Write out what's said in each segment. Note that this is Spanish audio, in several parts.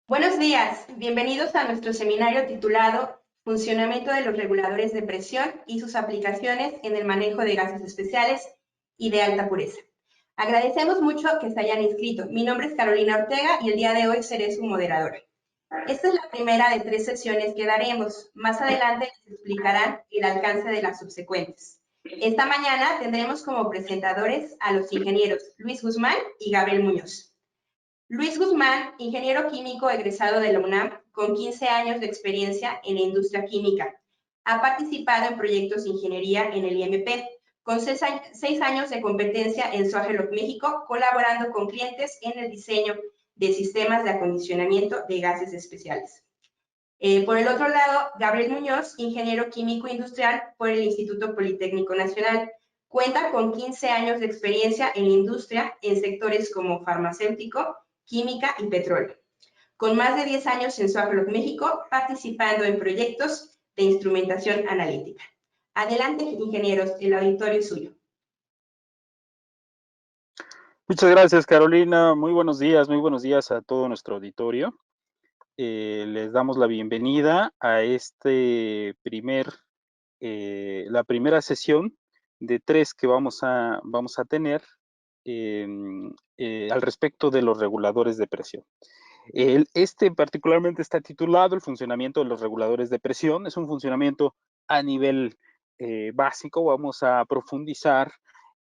Buenos días, bienvenidos a nuestro seminario titulado Funcionamiento de los reguladores de presión y sus aplicaciones en el manejo de gases especiales y de alta pureza. Agradecemos mucho que se hayan inscrito. Mi nombre es Carolina Ortega y el día de hoy seré su moderadora. Esta es la primera de 3 sesiones que daremos. Más adelante les explicarán el alcance de las subsecuentes. Esta mañana tendremos como presentadores a los ingenieros Luis Guzmán y Gabriel Muñoz. Luis Guzmán, ingeniero químico egresado de la UNAM, con 15 años de experiencia en la industria química. Ha participado en proyectos de ingeniería en el IMP, con 6 años de competencia en Suageloc, México, colaborando con clientes en el diseño de sistemas de acondicionamiento de gases especiales. Por el otro lado, Gabriel Muñoz, ingeniero químico industrial por el Instituto Politécnico Nacional, cuenta con 15 años de experiencia en la industria en sectores como farmacéutico, química y petróleo, con más de 10 años en Suageloc, México, participando en proyectos de instrumentación analítica. Adelante, ingenieros, el auditorio es suyo. Muchas gracias, Carolina. Muy buenos días a todo nuestro auditorio. Les damos la bienvenida a la primera sesión de 3 que vamos a tener al respecto de los reguladores de presión. Particularmente está titulado El funcionamiento de los reguladores de presión. Es un funcionamiento a nivel básico. Vamos a profundizar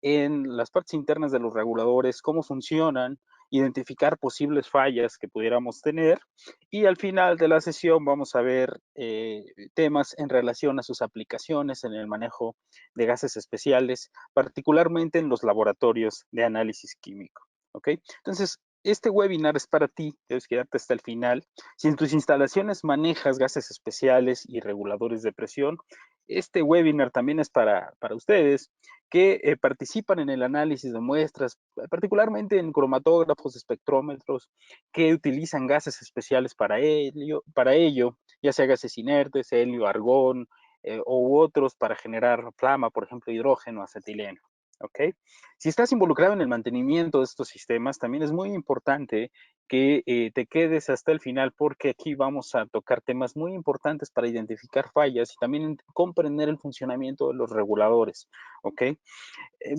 en las partes internas de los reguladores, cómo funcionan, identificar posibles fallas que pudiéramos tener, y al final de la sesión vamos a ver temas en relación a sus aplicaciones en el manejo de gases especiales, particularmente en los laboratorios de análisis químico. ¿Ok? Entonces, este webinar es para ti, debes quedarte hasta el final. Si en tus instalaciones manejas gases especiales y reguladores de presión, este webinar también es para ustedes que participan en el análisis de muestras, particularmente en cromatógrafos, espectrómetros, que utilizan gases especiales para ello, ya sea gases inertes, helio, argón, u otros para generar flama, por ejemplo, hidrógeno, acetileno. ¿Ok? Si estás involucrado en el mantenimiento de estos sistemas, también es muy importante que te quedes hasta el final, porque aquí vamos a tocar temas muy importantes para identificar fallas y también comprender el funcionamiento de los reguladores. ¿Ok?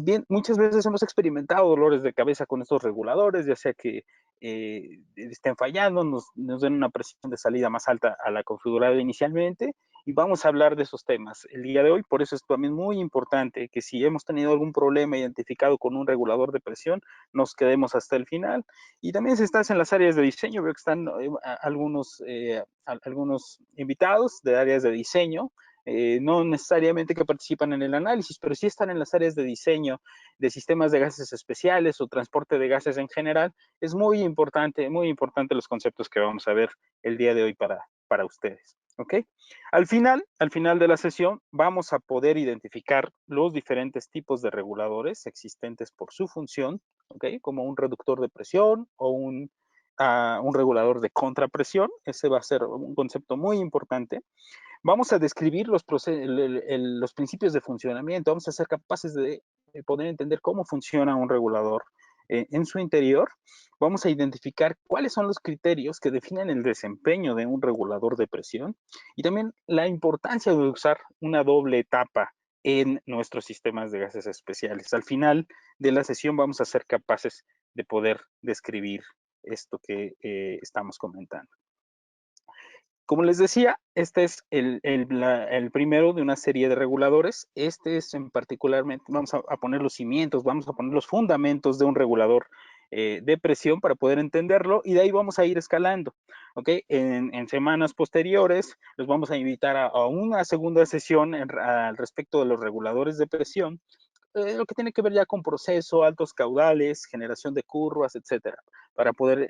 Bien, muchas veces hemos experimentado dolores de cabeza con estos reguladores, ya sea que estén fallando, nos den una presión de salida más alta a la configurada inicialmente, y vamos a hablar de esos temas el día de hoy. Por eso es también muy importante que si hemos tenido algún problema identificado con un regulador de presión, nos quedemos hasta el final. Y también si estás en las áreas de diseño, veo que están algunos invitados de áreas de diseño, no necesariamente que participan en el análisis, pero sí están en las áreas de diseño de sistemas de gases especiales o transporte de gases en general. Es muy importante los conceptos que vamos a ver el día de hoy para ustedes. ¿Ok? Al final de la sesión vamos a poder identificar los diferentes tipos de reguladores existentes por su función, ¿ok? Como un reductor de presión o un regulador de contrapresión. Ese va a ser un concepto muy importante. Vamos a describir los principios de funcionamiento. Vamos a ser capaces de poder entender cómo funciona un regulador en su interior. Vamos a identificar cuáles son los criterios que definen el desempeño de un regulador de presión, y también la importancia de usar una doble etapa en nuestros sistemas de gases especiales. Al final de la sesión vamos a ser capaces de poder describir esto que estamos comentando. Como les decía, este es el primero de una serie de reguladores. Este es particularmente, vamos a poner los cimientos, vamos a poner los fundamentos de un regulador de presión para poder entenderlo, y de ahí vamos a ir escalando. ¿Ok? En semanas posteriores los vamos a invitar a una segunda sesión al respecto de los reguladores de presión, lo que tiene que ver ya con proceso, altos caudales, generación de curvas, etcétera, para poder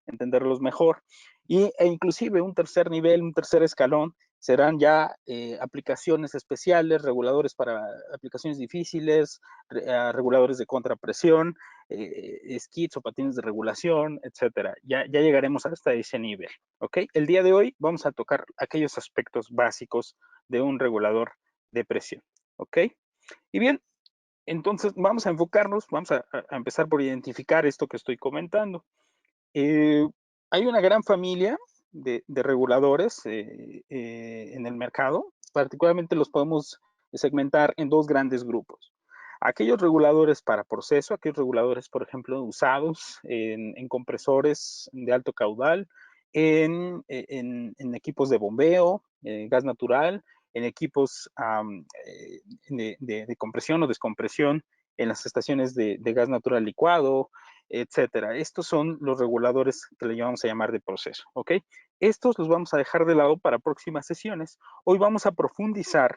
entenderlos mejor. E inclusive un tercer nivel, un tercer escalón, serán ya aplicaciones especiales, reguladores para aplicaciones difíciles, reguladores de contrapresión, skids o patines de regulación, etcétera. Ya llegaremos hasta ese nivel. ¿Ok? El día de hoy vamos a tocar aquellos aspectos básicos de un regulador de presión. ¿Ok? Y bien, entonces vamos a enfocarnos, vamos a empezar por identificar esto que estoy comentando. hay una gran familia de reguladores en el mercado. Particularmente los podemos segmentar en dos grandes grupos. Aquellos reguladores para proceso, aquellos reguladores, por ejemplo, usados en compresores de alto caudal, en equipos de bombeo, gas natural, en equipos de compresión o descompresión en las estaciones de gas natural licuado, etcétera. Estos son los reguladores que le vamos a llamar de proceso, ¿ok? Estos los vamos a dejar de lado para próximas sesiones. Hoy vamos a profundizar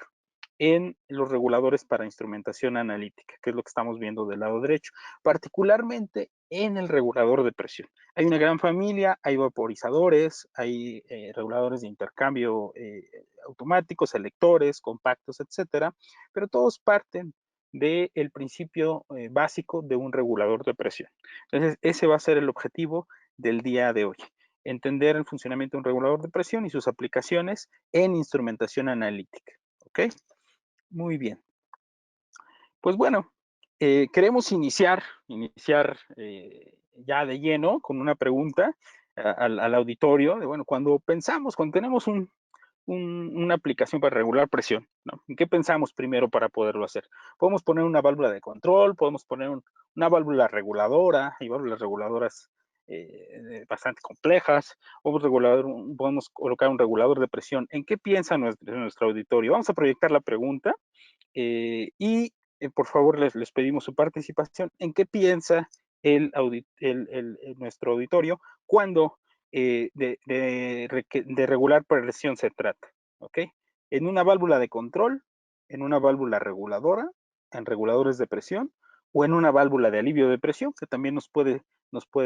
en los reguladores para instrumentación analítica, que es lo que estamos viendo del lado derecho, particularmente en el regulador de presión. Hay una gran familia, hay vaporizadores, hay reguladores de intercambio automáticos, selectores, compactos, etcétera, pero todos parten del principio básico de un regulador de presión. Entonces, ese va a ser el objetivo del día de hoy. Entender el funcionamiento de un regulador de presión y sus aplicaciones en instrumentación analítica. ¿Ok? Muy bien. Pues bueno, queremos iniciar ya de lleno con una pregunta al auditorio de, bueno, cuando tenemos una aplicación para regular presión, ¿no? ¿En qué pensamos primero para poderlo hacer? Podemos poner una válvula de control, podemos poner una válvula reguladora, hay válvulas reguladoras bastante complejas, podemos colocar un regulador de presión. ¿En qué piensa nuestro auditorio? Vamos a proyectar la pregunta y por favor les pedimos su participación. ¿En qué piensa nuestro auditorio cuando de regular presión se trata? ¿Ok? En una válvula de control, en una válvula reguladora, en reguladores de presión o en una válvula de alivio de presión, que también nos puede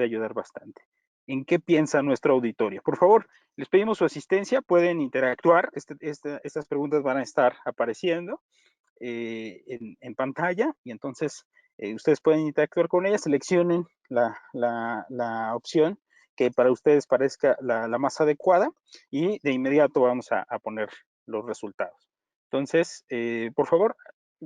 ayudar bastante. ¿En qué piensa nuestro auditorio? Por favor, les pedimos su asistencia, pueden interactuar, estas preguntas van a estar apareciendo en pantalla y entonces ustedes pueden interactuar con ellas, seleccionen la opción que para ustedes parezca la más adecuada y de inmediato vamos a poner los resultados. Entonces, por favor,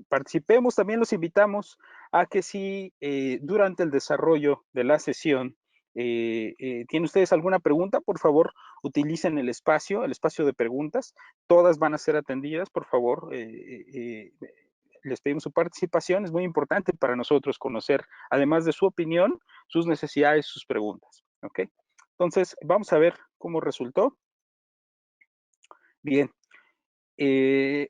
participemos. También los invitamos a que si durante el desarrollo de la sesión ¿tienen ustedes alguna pregunta? Por favor, utilicen el espacio de preguntas. Todas van a ser atendidas, por favor. Les pedimos su participación. Es muy importante para nosotros conocer, además de su opinión, sus necesidades, sus preguntas. ¿Ok? Entonces, vamos a ver cómo resultó. Bien. El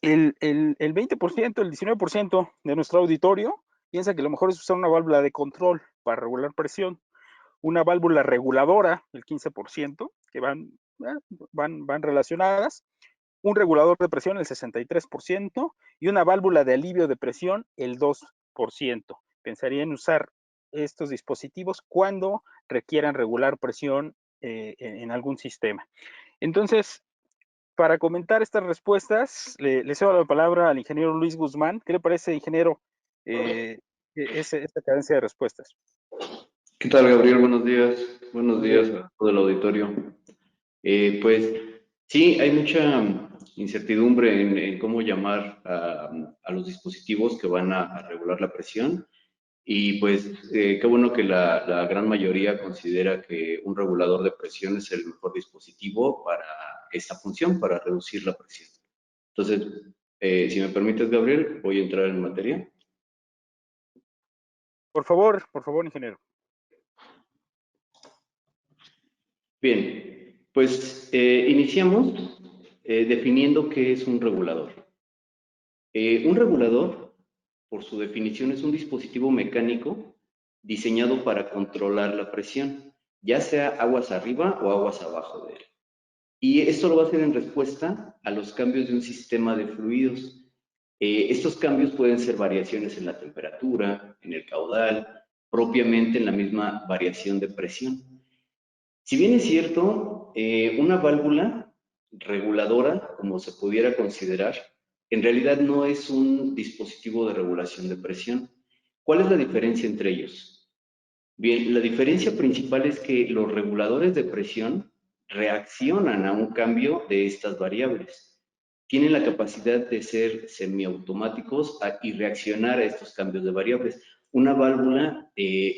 20%, el 19% de nuestro auditorio piensa que lo mejor es usar una válvula de control para regular presión, una válvula reguladora, el 15%, que van relacionadas, un regulador de presión, el 63%, y una válvula de alivio de presión, el 2%. Pensaría en usar estos dispositivos cuando requieran regular presión en algún sistema. Entonces, para comentar estas respuestas, le cedo la palabra al ingeniero Luis Guzmán. ¿Qué le parece, ingeniero, esta cadencia de respuestas? ¿Qué tal, Gabriel? Buenos días. Buenos días a todo el auditorio. Pues sí, hay mucha incertidumbre en cómo llamar a los dispositivos que van a regular la presión. Y pues qué bueno que la gran mayoría considera que un regulador de presión es el mejor dispositivo para esta función, para reducir la presión. Entonces, si me permites, Gabriel, voy a entrar en materia. Por favor, ingeniero. Bien, pues iniciamos definiendo qué es un regulador. Un regulador, por su definición, es un dispositivo mecánico diseñado para controlar la presión, ya sea aguas arriba o aguas abajo de él. Y esto lo va a hacer en respuesta a los cambios de un sistema de fluidos. Estos cambios pueden ser variaciones en la temperatura, en el caudal, propiamente en la misma variación de presión. Si bien es cierto, una válvula reguladora, como se pudiera considerar, en realidad no es un dispositivo de regulación de presión. ¿Cuál es la diferencia entre ellos? Bien, la diferencia principal es que los reguladores de presión reaccionan a un cambio de estas variables. Tienen la capacidad de ser semiautomáticos y reaccionar a estos cambios de variables. Una válvula,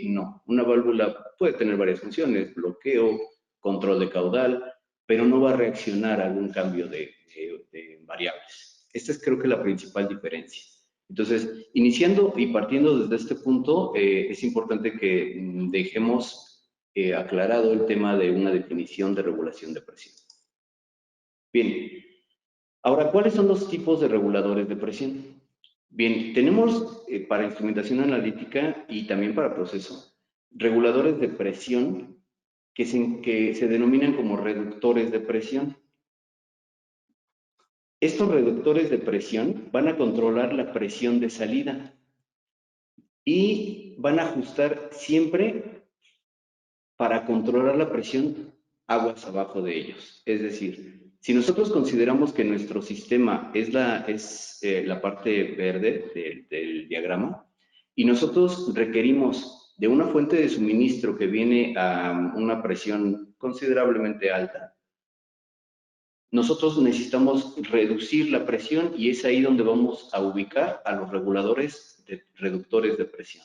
no. Una válvula puede tener varias funciones, bloqueo, control de caudal, pero no va a reaccionar a algún cambio de variables. Esta es creo que la principal diferencia. Entonces, iniciando y partiendo desde este punto, es importante que dejemos aclarado el tema de una definición de regulación de presión. Bien, ahora, ¿cuáles son los tipos de reguladores de presión? Bien, tenemos para instrumentación analítica y también para proceso, reguladores de presión que se denominan como reductores de presión. Estos reductores de presión van a controlar la presión de salida y van a ajustar siempre para controlar la presión aguas abajo de ellos. Es decir, si nosotros consideramos que nuestro sistema es la parte verde del diagrama y nosotros requerimos de una fuente de suministro que viene a una presión considerablemente alta, nosotros necesitamos reducir la presión y es ahí donde vamos a ubicar a los reductores de presión.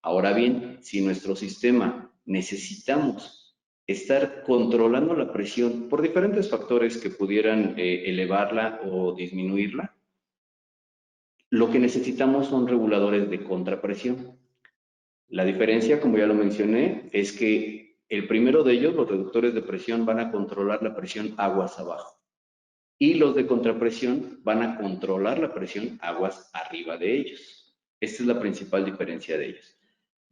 Ahora bien, si nuestro sistema necesitamos estar controlando la presión por diferentes factores que pudieran elevarla o disminuirla, lo que necesitamos son reguladores de contrapresión. La diferencia, como ya lo mencioné, es que el primero de ellos, los reductores de presión, van a controlar la presión aguas abajo. Y los de contrapresión van a controlar la presión aguas arriba de ellos. Esta es la principal diferencia de ellos.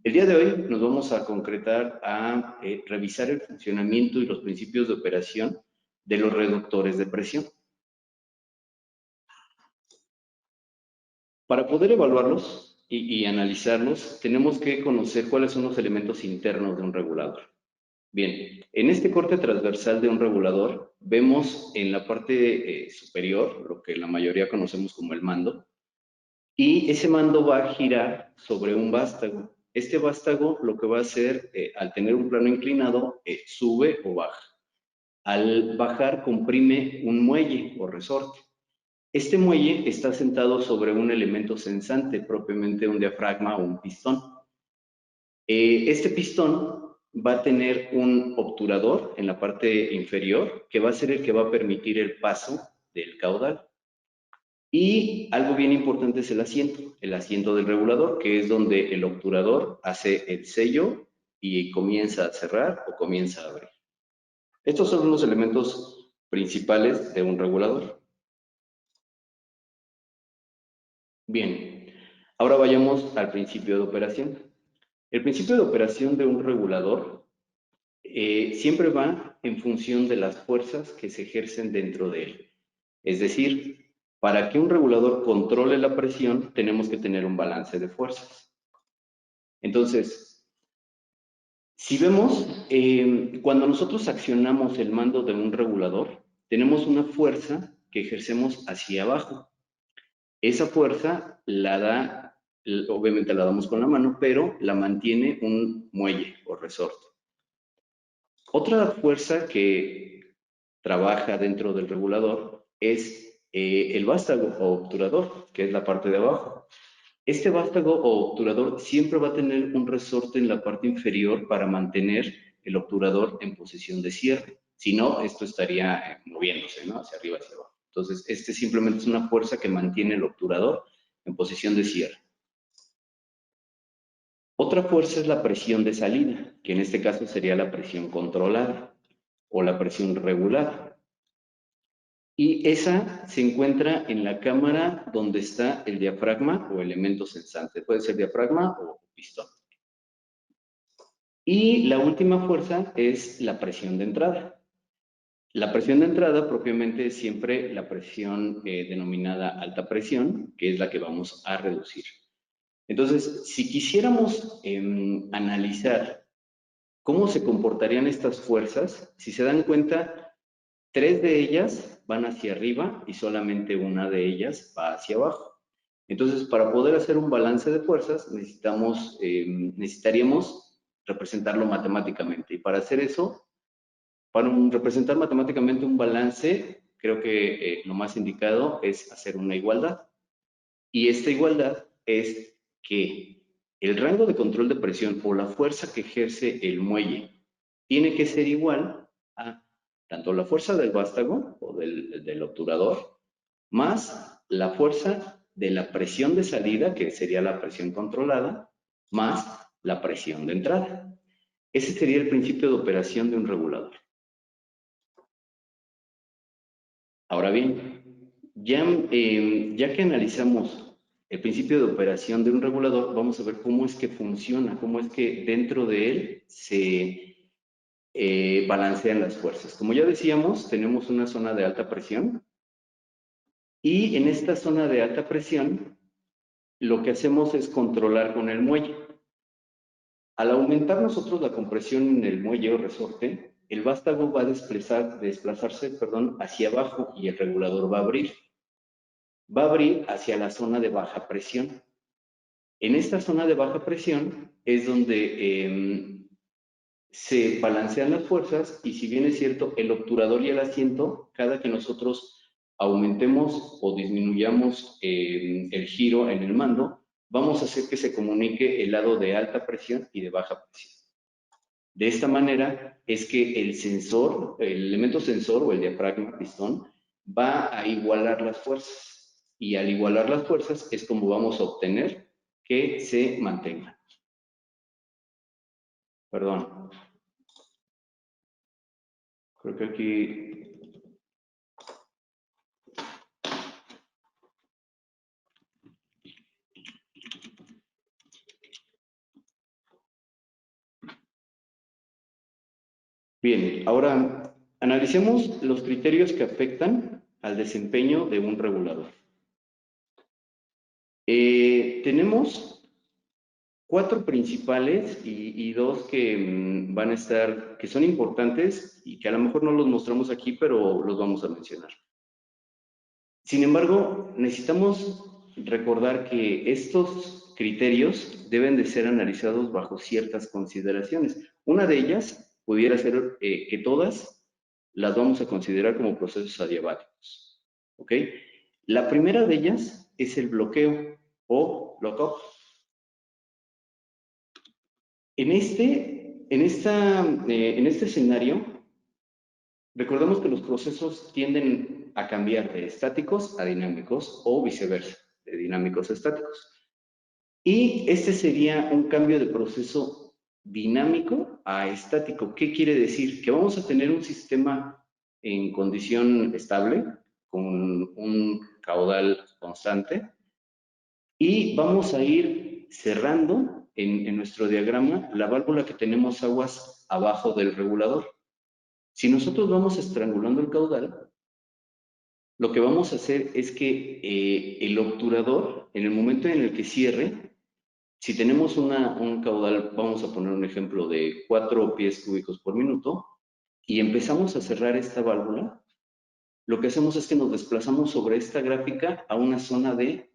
El día de hoy nos vamos a concretar a revisar el funcionamiento y los principios de operación de los reductores de presión. Para poder evaluarlos y analizarlos, tenemos que conocer cuáles son los elementos internos de un regulador. Bien, en este corte transversal de un regulador, vemos en la parte superior, lo que la mayoría conocemos como el mando, y ese mando va a girar sobre un vástago. Este vástago lo que va a hacer, al tener un plano inclinado, sube o baja. Al bajar, comprime un muelle o resorte. Este muelle está sentado sobre un elemento sensante, propiamente un diafragma o un pistón. Este pistón va a tener un obturador en la parte inferior que va a ser el que va a permitir el paso del caudal. Y algo bien importante es el asiento del regulador, que es donde el obturador hace el sello y comienza a cerrar o comienza a abrir. Estos son los elementos principales de un regulador. Bien, ahora vayamos al principio de operación. El principio de operación de un regulador siempre va en función de las fuerzas que se ejercen dentro de él. Es decir, para que un regulador controle la presión, tenemos que tener un balance de fuerzas. Entonces, si vemos, cuando nosotros accionamos el mando de un regulador, tenemos una fuerza que ejercemos hacia abajo. Esa fuerza obviamente la damos con la mano, pero la mantiene un muelle o resorte. Otra fuerza que trabaja dentro del regulador es el vástago o obturador, que es la parte de abajo. Este vástago o obturador siempre va a tener un resorte en la parte inferior para mantener el obturador en posición de cierre. Si no, esto estaría moviéndose, ¿no? Hacia arriba, hacia abajo. Entonces, este simplemente es una fuerza que mantiene el obturador en posición de cierre. Otra fuerza es la presión de salida, que en este caso sería la presión controlada o la presión regular. Y esa se encuentra en la cámara donde está el diafragma o elemento sensante. Puede ser diafragma o pistón. Y la última fuerza es la presión de entrada. La presión de entrada propiamente es siempre la presión denominada alta presión, que es la que vamos a reducir. Entonces, si quisiéramos analizar cómo se comportarían estas fuerzas, si se dan cuenta, 3 de ellas van hacia arriba y solamente una de ellas va hacia abajo. Entonces, para poder hacer un balance de fuerzas, necesitaríamos representarlo matemáticamente. Y para hacer eso, para representar matemáticamente un balance, creo que lo más indicado es hacer una igualdad. Y esta igualdad es que el rango de control de presión o la fuerza que ejerce el muelle tiene que ser igual a tanto la fuerza del vástago o del obturador, más la fuerza de la presión de salida, que sería la presión controlada, más la presión de entrada. Ese sería el principio de operación de un regulador. Ahora bien, ya que analizamos el principio de operación de un regulador, vamos a ver cómo es que funciona, cómo es que dentro de él se balancean las fuerzas. Como ya decíamos, tenemos una zona de alta presión y en esta zona de alta presión lo que hacemos es controlar con el muelle. Al aumentar nosotros la compresión en el muelle o resorte, el vástago va a desplazarse hacia abajo y el regulador va a abrir. Va a abrir hacia la zona de baja presión. En esta zona de baja presión es donde se balancean las fuerzas y si bien es cierto, el obturador y el asiento, cada que nosotros aumentemos o disminuyamos el giro en el mando, vamos a hacer que se comunique el lado de alta presión y de baja presión. De esta manera es que el sensor, el elemento sensor o el diafragma pistón, va a igualar las fuerzas. Y al igualar las fuerzas es como vamos a obtener que se mantengan. Perdón. Creo que aquí... Bien, ahora analicemos los criterios que afectan al desempeño de un regulador. Tenemos 4 principales y 2 que van a estar, que son importantes y que a lo mejor no los mostramos aquí, pero los vamos a mencionar. Sin embargo, necesitamos recordar que estos criterios deben de ser analizados bajo ciertas consideraciones. Una de ellas pudiera ser que todas las vamos a considerar como procesos adiabáticos. ¿Ok? La primera de ellas es el bloqueo o lockout. En este escenario, recordemos que los procesos tienden a cambiar de estáticos a dinámicos o viceversa, de dinámicos a estáticos. Y este sería un cambio de proceso dinámico a estático. ¿Qué quiere decir? Que vamos a tener un sistema en condición estable, con un caudal constante, y vamos a ir cerrando en nuestro diagrama la válvula que tenemos aguas abajo del regulador. Si nosotros vamos estrangulando el caudal, lo que vamos a hacer es que el obturador, en el momento en el que cierre, si tenemos un caudal, vamos a poner un ejemplo de 4 pies cúbicos por minuto, y empezamos a cerrar esta válvula, lo que hacemos es que nos desplazamos sobre esta gráfica a una zona de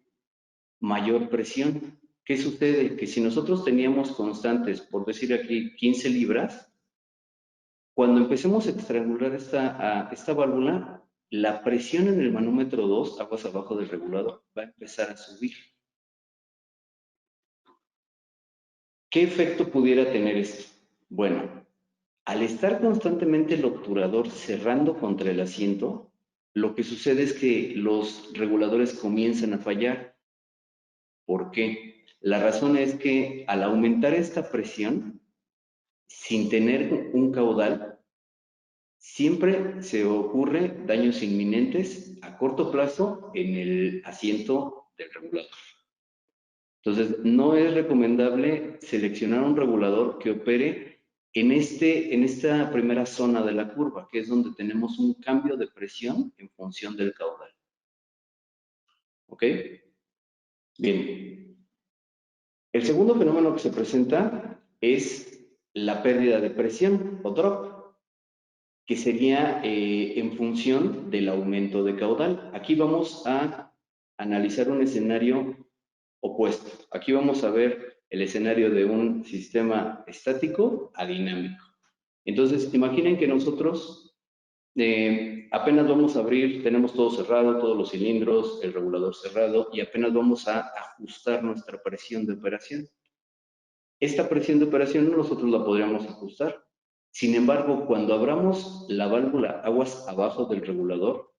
mayor presión. ¿Qué sucede? Que si nosotros teníamos constantes, por decir aquí, 15 libras, cuando empecemos a estrangular esta válvula, la presión en el manómetro 2, aguas abajo del regulador, va a empezar a subir. ¿Qué efecto pudiera tener esto? Bueno, al estar constantemente el obturador cerrando contra el asiento, lo que sucede es que los reguladores comienzan a fallar. ¿Por qué? La razón es que al aumentar esta presión, sin tener un caudal, siempre se ocurre daños inminentes a corto plazo en el asiento del regulador. Entonces, no es recomendable seleccionar un regulador que opere en esta primera zona de la curva, que es donde tenemos un cambio de presión en función del caudal. ¿Ok? Bien. El segundo fenómeno que se presenta es la pérdida de presión o drop, que sería en función del aumento de caudal. Aquí vamos a analizar un escenario opuesto. Aquí vamos a ver el escenario de un sistema estático a dinámico. Entonces, imaginen que nosotros apenas vamos a abrir, tenemos todo cerrado, todos los cilindros, el regulador cerrado, y apenas vamos a ajustar nuestra presión de operación. Esta presión de operación nosotros la podríamos ajustar Sin embargo, cuando abramos la válvula aguas abajo del regulador,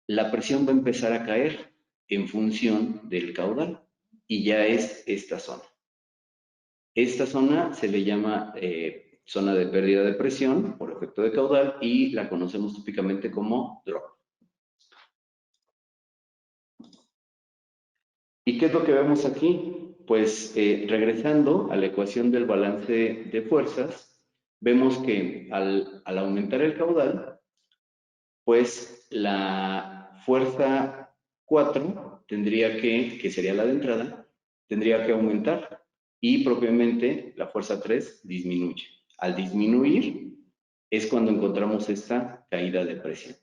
la presión va a empezar a caer en función del caudal y ya es esta zona. Esta zona se le llama zona de pérdida de presión por efecto de caudal y la conocemos típicamente como drop. ¿Y qué es lo que vemos aquí? Pues regresando a la ecuación del balance de fuerzas, vemos que al aumentar el caudal, pues la fuerza 4 tendría que sería la de entrada, tendría que aumentar y propiamente la fuerza 3 disminuye. Al disminuir es cuando encontramos esta caída de presión.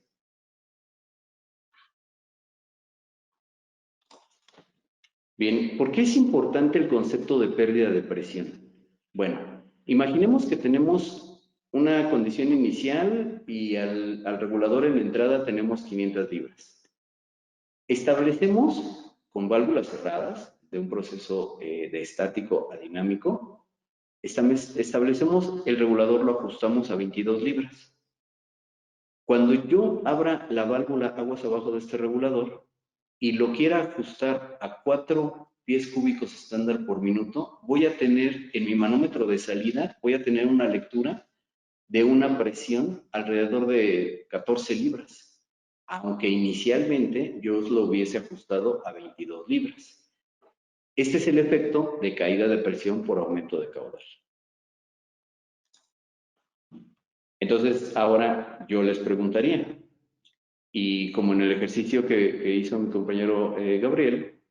Bien, ¿por qué es importante el concepto de pérdida de presión? Bueno, imaginemos que tenemos una condición inicial y al regulador en la entrada tenemos 500 libras. Establecemos con válvulas cerradas de un proceso de estático a dinámico, establecemos el regulador, lo ajustamos a 22 libras. Cuando yo abra la válvula aguas abajo de este regulador y lo quiera ajustar a 4 pies cúbicos estándar por minuto, voy a tener en mi manómetro de salida, voy a tener una lectura de una presión alrededor de 14 libras, aunque inicialmente yo lo hubiese ajustado a 22 libras. Este es el efecto de caída de presión por aumento de caudal. Entonces, ahora yo les preguntaría, y como en el ejercicio que hizo mi compañero Gabriel,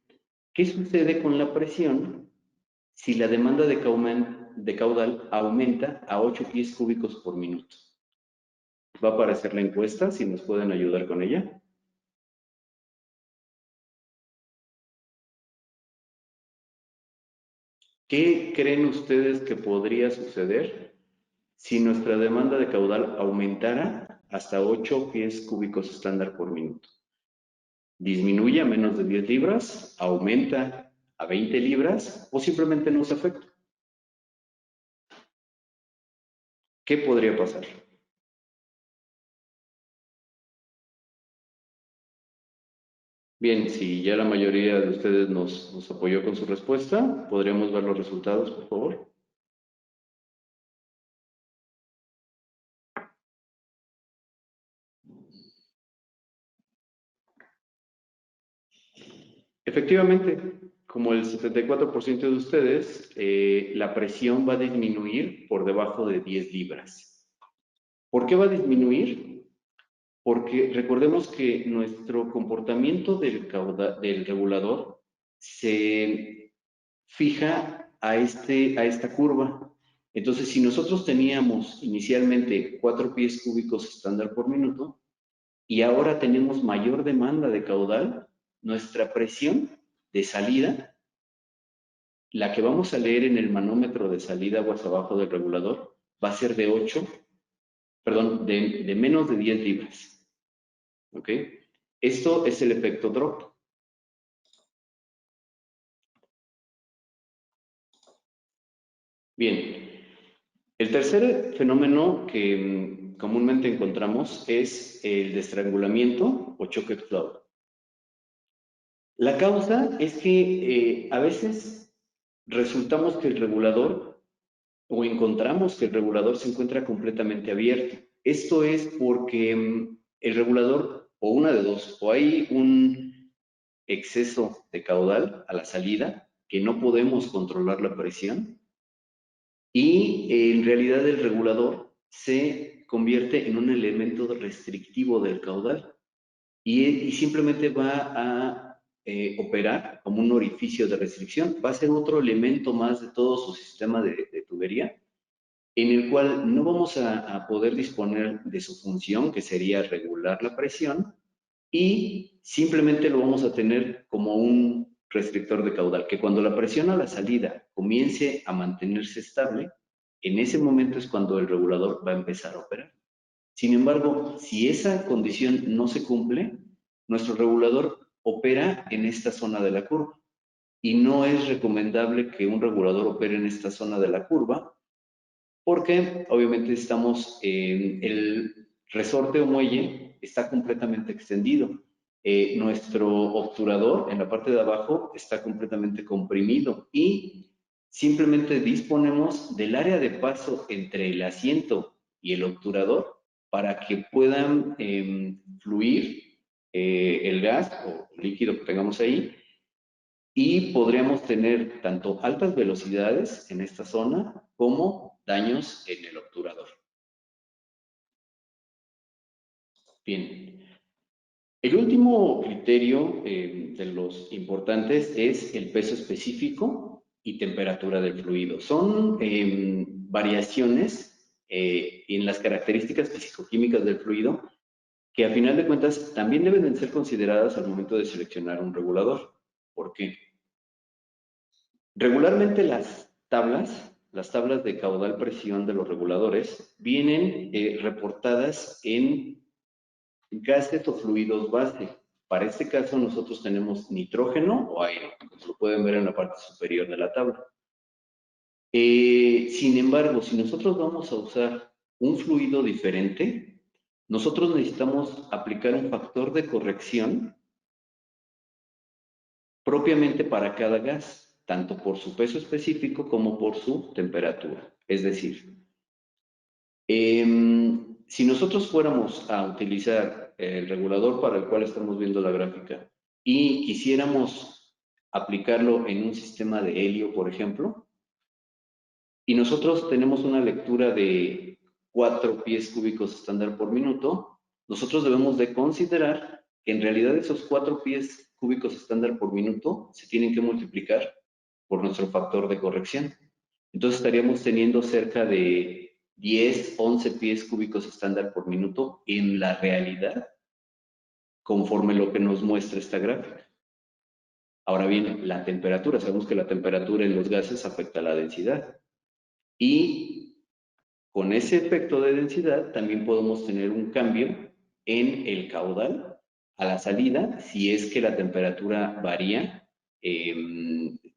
¿qué sucede con la presión si la demanda de caudal aumenta a 8 pies cúbicos por minuto? Va a aparecer la encuesta, si nos pueden ayudar con ella. ¿Qué creen ustedes que podría suceder si nuestra demanda de caudal aumentara hasta 8 pies cúbicos estándar por minuto? ¿Disminuye a menos de 10 libras? ¿Aumenta a 20 libras? ¿O simplemente no se afecta? ¿Qué podría pasar? Bien, si ya la mayoría de ustedes nos apoyó con su respuesta, ¿podríamos ver los resultados, por favor? Efectivamente, como el 74% de ustedes, la presión va a disminuir por debajo de 10 libras. ¿Por qué va a disminuir? Porque recordemos que nuestro comportamiento del regulador se fija a esta curva. Entonces, si nosotros teníamos inicialmente 4 pies cúbicos estándar por minuto y ahora tenemos mayor demanda de caudal, nuestra presión de salida, la que vamos a leer en el manómetro de salida aguas abajo del regulador, va a ser de menos de 10 libras. ¿Ok? Esto es el efecto drop. Bien, el tercer fenómeno que comúnmente encontramos es el de estrangulamiento o choque flow. La causa es que a veces resultamos que el regulador o encontramos que el regulador se encuentra completamente abierto. Esto es porque el regulador, o una de dos, o hay un exceso de caudal a la salida, que no podemos controlar la presión, y en realidad el regulador se convierte en un elemento restrictivo del caudal y simplemente va a operar como un orificio de restricción, va a ser otro elemento más de todo su sistema de tubería, en el cual no vamos a poder disponer de su función, que sería regular la presión, y simplemente lo vamos a tener como un restrictor de caudal, que cuando la presión a la salida comience a mantenerse estable, en ese momento es cuando el regulador va a empezar a operar. Sin embargo, si esa condición no se cumple, nuestro regulador opera en esta zona de la curva. Y no es recomendable que un regulador opere en esta zona de la curva, porque obviamente el resorte o muelle está completamente extendido. Nuestro obturador en la parte de abajo está completamente comprimido y simplemente disponemos del área de paso entre el asiento y el obturador para que puedan fluir el gas o líquido que tengamos ahí, y podríamos tener tanto altas velocidades en esta zona como daños en el obturador. Bien. El último criterio de los importantes es el peso específico y temperatura del fluido. Son variaciones en las características fisicoquímicas del fluido que a final de cuentas también deben de ser consideradas al momento de seleccionar un regulador. ¿Por qué? Regularmente las tablas de caudal presión de los reguladores vienen reportadas en gases o fluidos base. Para este caso nosotros tenemos nitrógeno o aire, como lo pueden ver en la parte superior de la tabla. Sin embargo, si nosotros vamos a usar un fluido diferente, nosotros necesitamos aplicar un factor de corrección propiamente para cada gas, tanto por su peso específico como por su temperatura. Es decir, si nosotros fuéramos a utilizar el regulador para el cual estamos viendo la gráfica y quisiéramos aplicarlo en un sistema de helio, por ejemplo, y nosotros tenemos una lectura de 4 pies cúbicos estándar por minuto, nosotros debemos de considerar que en realidad esos 4 pies cúbicos estándar por minuto se tienen que multiplicar por nuestro factor de corrección. Entonces estaríamos teniendo cerca de 10, 11 pies cúbicos estándar por minuto en la realidad, conforme lo que nos muestra esta gráfica. Ahora bien, la temperatura, sabemos que la temperatura en los gases afecta a la densidad. Y con ese efecto de densidad también podemos tener un cambio en el caudal a la salida si es que la temperatura varía.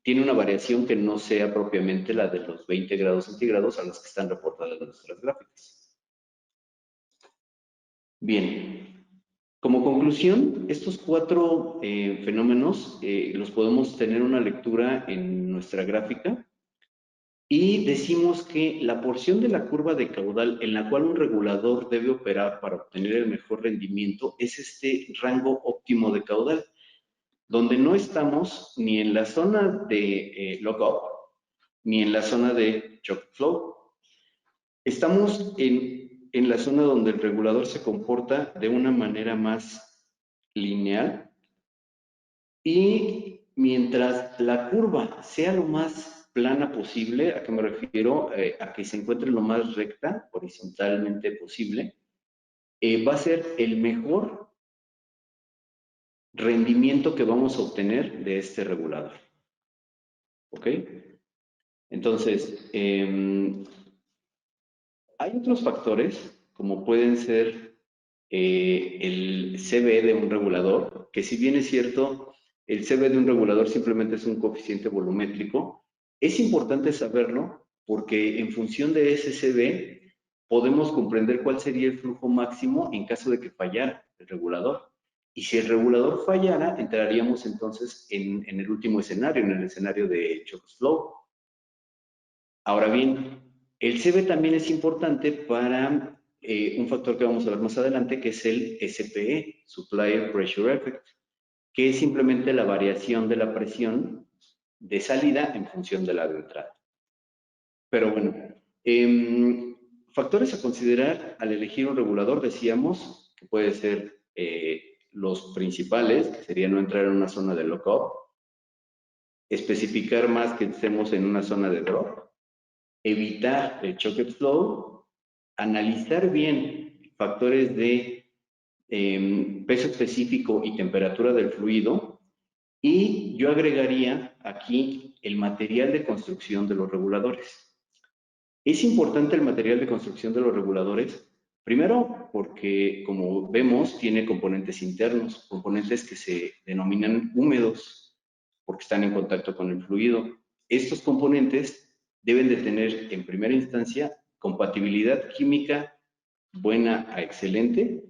Tiene una variación que no sea propiamente la de los 20 grados centígrados a los que están reportadas en nuestras gráficas. Bien, como conclusión, estos 4 fenómenos los podemos tener una lectura en nuestra gráfica y decimos que la porción de la curva de caudal en la cual un regulador debe operar para obtener el mejor rendimiento es este rango óptimo de caudal, donde no estamos ni en la zona de lock-up ni en la zona de choke flow. Estamos en la zona donde el regulador se comporta de una manera más lineal y mientras la curva sea lo más plana posible, ¿a qué me refiero? A que se encuentre lo más recta, horizontalmente posible, va a ser el mejor rendimiento que vamos a obtener de este regulador. ¿Ok? Entonces, hay otros factores, como pueden ser el CB de un regulador, que si bien es cierto, el CB de un regulador simplemente es un coeficiente volumétrico, es importante saberlo porque en función de ese CB podemos comprender cuál sería el flujo máximo en caso de que fallara el regulador. Y si el regulador fallara, entraríamos entonces en el último escenario, en el escenario de choke flow. Ahora bien, el CB también es importante para un factor que vamos a ver más adelante, que es el SPE, Supplier Pressure Effect, que es simplemente la variación de la presión de salida en función de la de entrada. Pero bueno, factores a considerar al elegir un regulador, decíamos que puede ser los principales, que sería no entrar en una zona de lock-up, especificar más que estemos en una zona de drop, evitar el choke flow, analizar bien factores de peso específico y temperatura del fluido, y yo agregaría aquí el material de construcción de los reguladores. Es importante el material de construcción de los reguladores, primero porque, como vemos, tiene componentes internos, componentes que se denominan húmedos, porque están en contacto con el fluido. Estos componentes deben de tener, en primera instancia, compatibilidad química buena a excelente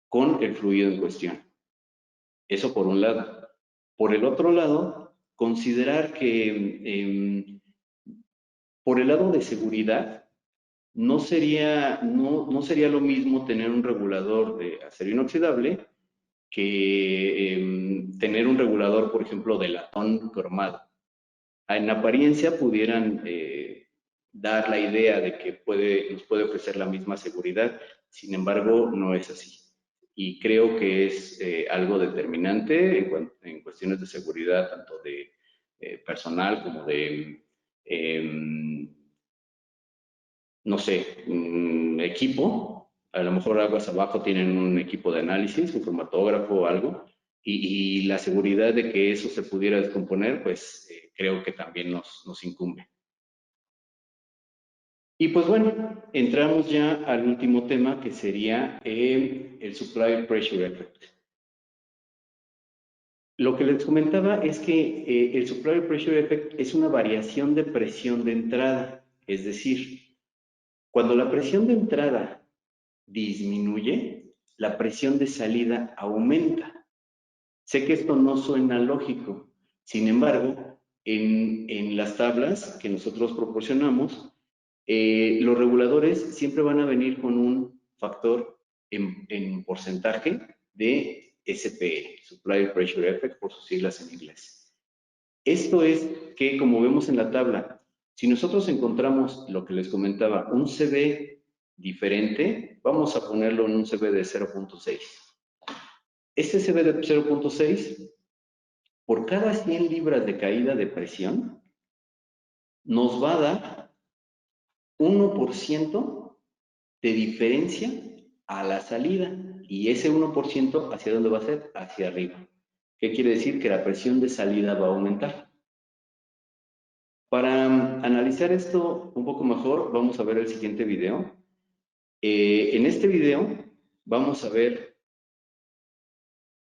con el fluido en cuestión. Eso por un lado. Por el otro lado, considerar que por el lado de seguridad, no sería lo mismo tener un regulador de acero inoxidable que tener un regulador, por ejemplo, de latón cromado. En apariencia pudieran dar la idea de que nos puede ofrecer la misma seguridad, sin embargo, no es así. Y creo que es algo determinante en cuestiones de seguridad, tanto de personal como de, no sé, equipo. A lo mejor aguas abajo tienen un equipo de análisis, un cromatógrafo o algo, y la seguridad de que eso se pudiera descomponer, pues creo que también nos incumbe. Y pues bueno, entramos ya al último tema, que sería el Supplier Pressure Effect. Lo que les comentaba es que el Supplier Pressure Effect es una variación de presión de entrada, es decir, cuando la presión de entrada disminuye, la presión de salida aumenta. Sé que esto no suena lógico, sin embargo, en las tablas que nosotros proporcionamos, los reguladores siempre van a venir con un factor en porcentaje de SPE, Supplier Pressure Effect, por sus siglas en inglés. Esto es que, como vemos en la tabla, si nosotros encontramos lo que les comentaba, un CB diferente, vamos a ponerlo en un CB de 0.6. Este CB de 0.6, por cada 100 libras de caída de presión, nos va a dar 1% de diferencia a la salida. Y ese 1%, ¿hacia dónde va a ser? Hacia arriba. ¿Qué quiere decir? Que la presión de salida va a aumentar. Para analizar esto un poco mejor, vamos a ver el siguiente video. En este video vamos a ver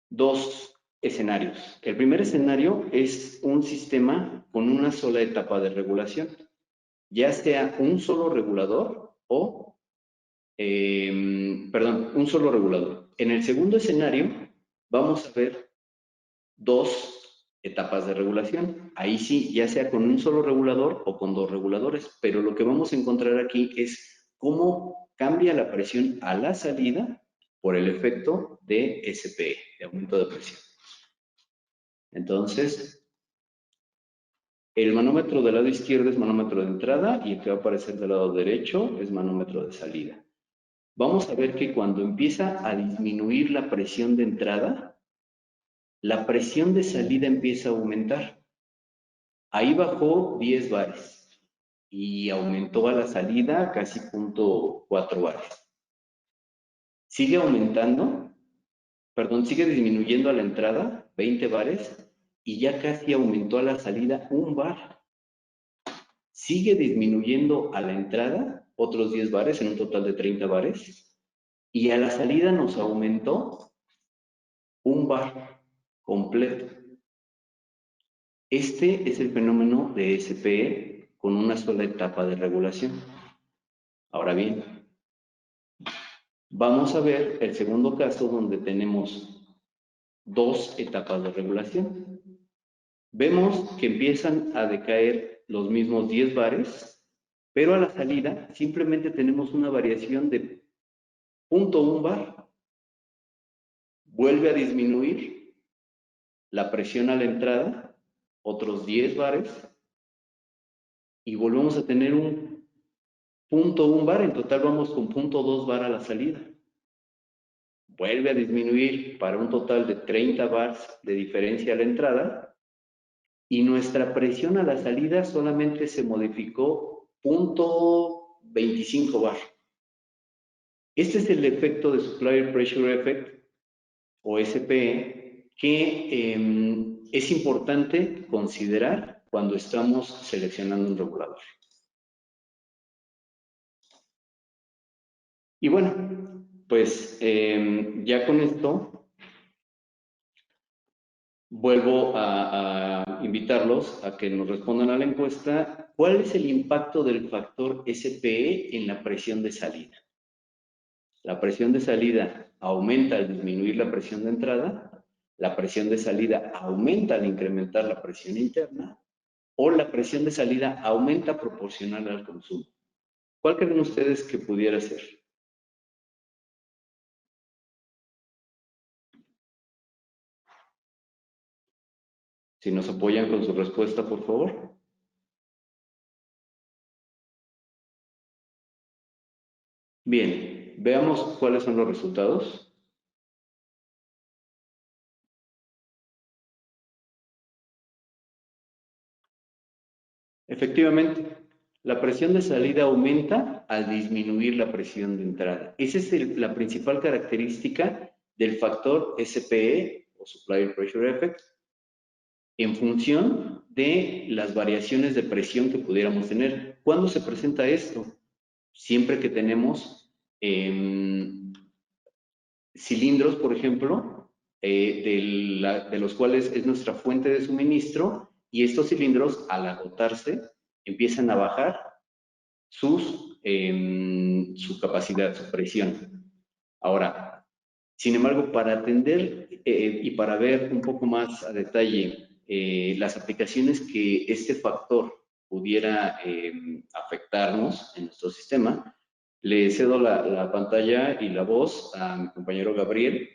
dos escenarios. El primer escenario es un sistema con una sola etapa de regulación, ya sea un solo regulador o, un solo regulador. En el segundo escenario vamos a ver dos etapas de regulación. Ahí sí, ya sea con un solo regulador o con dos reguladores, pero lo que vamos a encontrar aquí es cómo cambia la presión a la salida por el efecto de SPE, de aumento de presión. Entonces, el manómetro del lado izquierdo es manómetro de entrada y el que va a aparecer del lado derecho es manómetro de salida. Vamos a ver que cuando empieza a disminuir la presión de entrada, la presión de salida empieza a aumentar. Ahí bajó 10 bares y aumentó a la salida casi 0.4 bares. Sigue aumentando, sigue disminuyendo a la entrada 20 bares y ya casi aumentó a la salida 1 bar. Sigue disminuyendo a la entrada otros 10 bares en un total de 30 bares y a la salida nos aumentó 1 bar completo. Este es el fenómeno de SPE con una sola etapa de regulación. Ahora bien, vamos a ver el segundo caso donde tenemos dos etapas de regulación. Vemos que empiezan a decaer los mismos 10 bares, pero a la salida simplemente tenemos una variación de 0.1 bar. Vuelve a disminuir la presión a la entrada, otros 10 bares, y volvemos a tener un 0.1 bar, en total vamos con 0.2 bar a la salida. Vuelve a disminuir para un total de 30 bars de diferencia a la entrada y nuestra presión a la salida solamente se modificó 0.25 bar. Este es el efecto de Supplier Pressure Effect o SPE que es importante considerar cuando estamos seleccionando un regulador. Y bueno, pues ya con esto vuelvo a invitarlos a que nos respondan a la encuesta ¿cuál es el impacto del factor SPE en la presión de salida? La presión de salida aumenta al disminuir la presión de entrada, la presión de salida aumenta al incrementar la presión interna, o la presión de salida aumenta proporcional al consumo. ¿Cuál creen ustedes que pudiera ser? Si nos apoyan con su respuesta, por favor. Bien, veamos cuáles son los resultados. Efectivamente, la presión de salida aumenta al disminuir la presión de entrada. Esa es la principal característica del factor SPE o Supplier Pressure Effect en función de las variaciones de presión que pudiéramos tener. ¿Cuándo se presenta esto? Siempre que tenemos cilindros, por ejemplo, de los cuales es nuestra fuente de suministro, y estos cilindros, al agotarse, empiezan a bajar su capacidad, su presión. Ahora, sin embargo, para atender y para ver un poco más a detalle las aplicaciones que este factor pudiera afectarnos en nuestro sistema, le cedo la pantalla y la voz a mi compañero Gabriel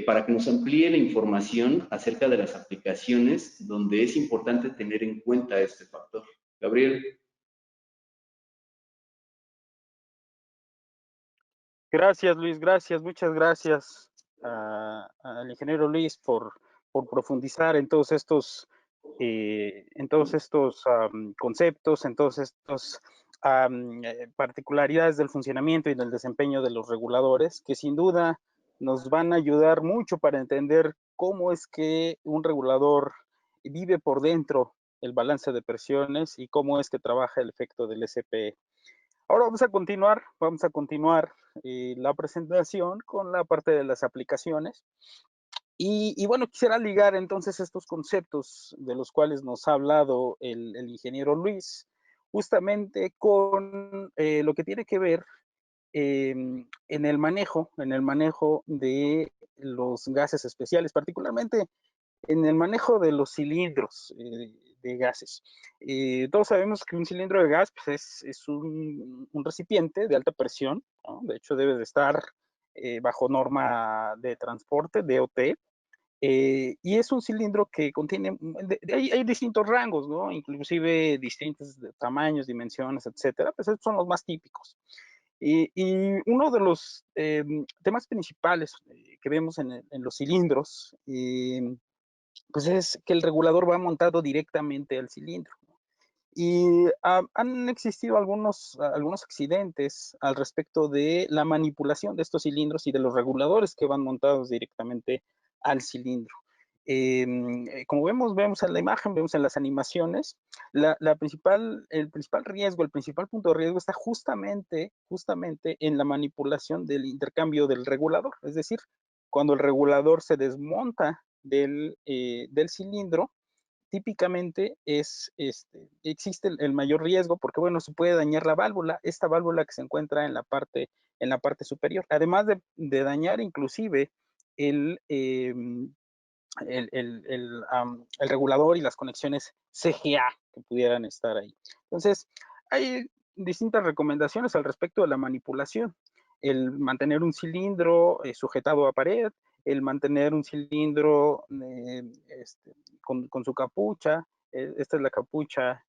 para que nos amplíe la información acerca de las aplicaciones donde es importante tener en cuenta este factor. Gabriel. Gracias, Luis, gracias, muchas gracias al ingeniero Luis por profundizar en todos estos conceptos, en todos estos particularidades del funcionamiento y del desempeño de los reguladores, que sin duda nos van a ayudar mucho para entender cómo es que un regulador vive por dentro el balance de presiones y cómo es que trabaja el efecto del SPE. Ahora vamos a continuar la presentación con la parte de las aplicaciones. Y bueno, quisiera ligar entonces estos conceptos de los cuales nos ha hablado el ingeniero Luis, justamente con lo que tiene que ver en el manejo de los gases especiales, particularmente en el manejo de los cilindros de gases. Todos sabemos que un cilindro de gas pues, es un recipiente de alta presión, ¿no? De hecho debe de estar bajo norma de transporte, DOT, y es un cilindro que contiene, hay distintos rangos, ¿no? Inclusive distintos tamaños, dimensiones, etcétera, pues estos son los más típicos. Y uno de los temas principales que vemos en los cilindros, pues es que el regulador va montado directamente al cilindro. Y han existido algunos accidentes al respecto de la manipulación de estos cilindros y de los reguladores que van montados directamente al cilindro. Como vemos en la imagen, vemos en las animaciones, el principal riesgo, el principal punto de riesgo está justamente en la manipulación del intercambio del regulador. Es decir, cuando el regulador se desmonta del cilindro, típicamente existe el mayor riesgo porque, bueno, se puede dañar la válvula, esta válvula que se encuentra en la parte superior, además de dañar inclusive el regulador y las conexiones CGA que pudieran estar ahí. Entonces, hay distintas recomendaciones al respecto de la manipulación. El mantener un cilindro sujetado a pared, el mantener un cilindro con su capucha. Esta es la capucha,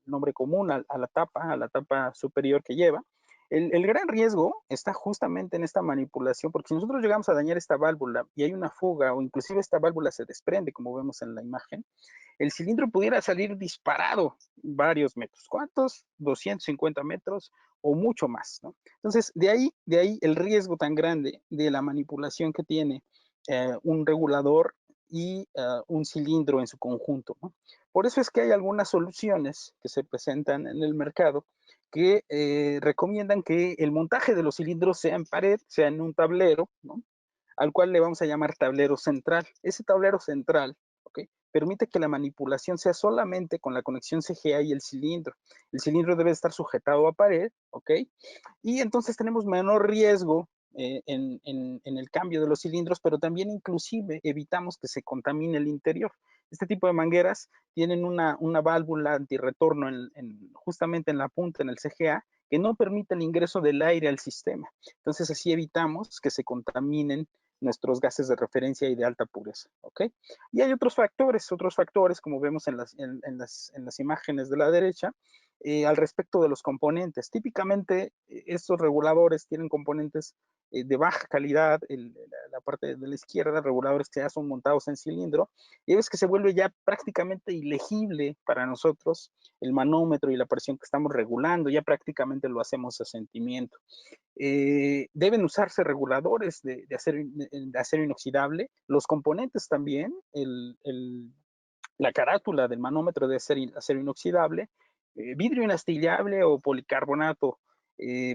nombre común a la tapa superior que lleva. El gran riesgo está justamente en esta manipulación, porque si nosotros llegamos a dañar esta válvula y hay una fuga o inclusive esta válvula se desprende, como vemos en la imagen, el cilindro pudiera salir disparado varios metros. ¿Cuántos? 250 metros o mucho más, ¿no? Entonces, de ahí el riesgo tan grande de la manipulación que tiene un regulador y un cilindro en su conjunto, ¿no? Por eso es que hay algunas soluciones que se presentan en el mercado que recomiendan que el montaje de los cilindros sea en pared, sea en un tablero, ¿no? Al cual le vamos a llamar tablero central. Ese tablero central ¿ok? Permite que la manipulación sea solamente con la conexión CGA y el cilindro. El cilindro debe estar sujetado a pared, ¿ok? Y entonces tenemos menor riesgo en el cambio de los cilindros, pero también inclusive evitamos que se contamine el interior. Este tipo de mangueras tienen una válvula antirretorno justamente en la punta, en el CGA, que no permite el ingreso del aire al sistema. Entonces así evitamos que se contaminen nuestros gases de referencia y de alta pureza, ¿ok? Y hay otros factores como vemos en las imágenes de la derecha, al respecto de los componentes. Típicamente, estos reguladores tienen componentes de baja calidad, la parte de la izquierda, reguladores que ya son montados en cilindro, y ves que se vuelve ya prácticamente ilegible para nosotros el manómetro y la presión que estamos regulando, ya prácticamente lo hacemos a sentimiento. Deben usarse reguladores de acero inoxidable, los componentes también, la carátula del manómetro de acero inoxidable, vidrio inastillable o policarbonato,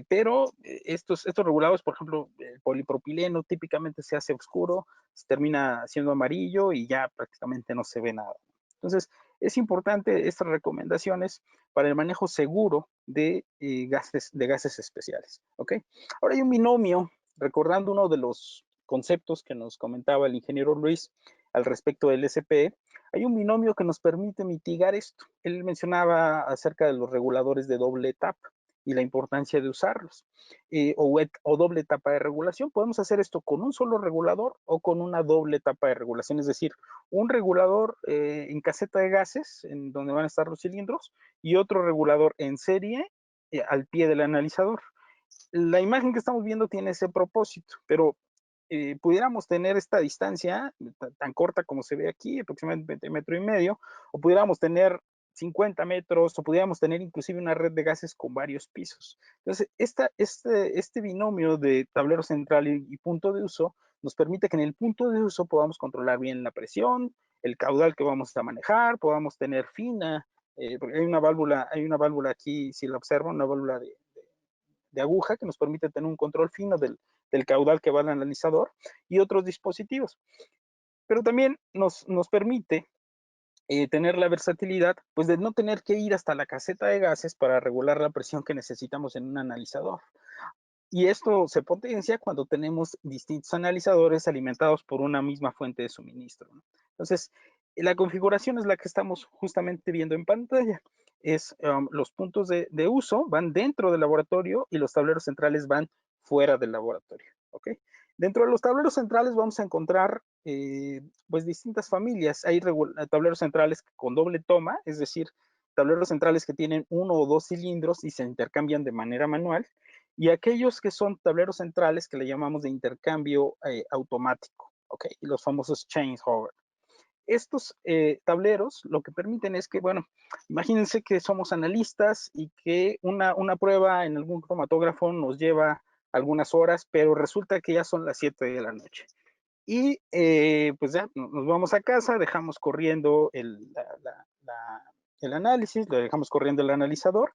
pero estos reguladores, por ejemplo, el polipropileno típicamente se hace oscuro, se termina siendo amarillo y ya prácticamente no se ve nada. Entonces, es importante estas recomendaciones para el manejo seguro de gases especiales, ¿ok? Ahora hay un binomio, recordando uno de los conceptos que nos comentaba el ingeniero Luis al respecto del SPE, hay un binomio que nos permite mitigar esto. Él mencionaba acerca de los reguladores de doble etapa y la importancia de usarlos, o doble etapa de regulación. Podemos hacer esto con un solo regulador o con una doble etapa de regulación, es decir, un regulador en caseta de gases, en donde van a estar los cilindros, y otro regulador en serie al pie del analizador. La imagen que estamos viendo tiene ese propósito, pero pudiéramos tener esta distancia tan corta como se ve aquí, aproximadamente 1,5 metros, o pudiéramos tener 50 metros, o pudiéramos tener inclusive una red de gases con varios pisos. Entonces, este binomio de tablero central y punto de uso nos permite que en el punto de uso podamos controlar bien la presión, el caudal que vamos a manejar, podamos tener fina, porque hay una válvula aquí, si la observan, una válvula de aguja que nos permite tener un control fino del caudal que va al analizador y otros dispositivos. Pero también nos permite tener la versatilidad, pues de no tener que ir hasta la caseta de gases para regular la presión que necesitamos en un analizador. Y esto se potencia cuando tenemos distintos analizadores alimentados por una misma fuente de suministro, ¿no? Entonces, la configuración es la que estamos justamente viendo en pantalla. Los puntos de uso van dentro del laboratorio y los tableros centrales van fuera del laboratorio, ¿ok? Dentro de los tableros centrales vamos a encontrar pues distintas familias. Hay tableros centrales con doble toma, es decir, tableros centrales que tienen 1 o 2 cilindros y se intercambian de manera manual, y aquellos que son tableros centrales que le llamamos de intercambio automático, ¿ok? Y los famosos changeover. Estos tableros lo que permiten es que, bueno, imagínense que somos analistas y que una prueba en algún cromatógrafo nos lleva algunas horas, pero resulta que ya son las 7 de la noche. Y pues ya nos vamos a casa, dejamos corriendo el análisis, lo dejamos corriendo el analizador,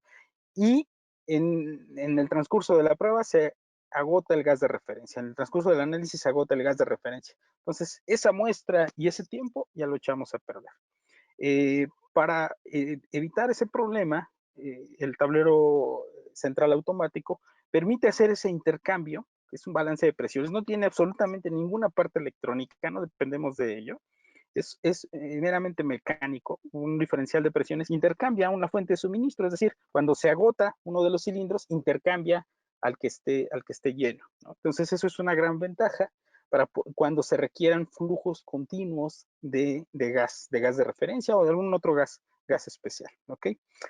y en el transcurso de la prueba se agota el gas de referencia. En el transcurso del análisis se agota el gas de referencia. Entonces, esa muestra y ese tiempo ya lo echamos a perder. Para evitar ese problema, el tablero central automático permite hacer ese intercambio, que es un balance de presiones. No tiene absolutamente ninguna parte electrónica, no dependemos de ello. Es meramente mecánico, un diferencial de presiones intercambia una fuente de suministro, es decir, cuando se agota uno de los cilindros, intercambia al que esté lleno, ¿no? Entonces, eso es una gran ventaja para cuando se requieran flujos continuos de gas de referencia o de algún otro gas especial, ¿ok?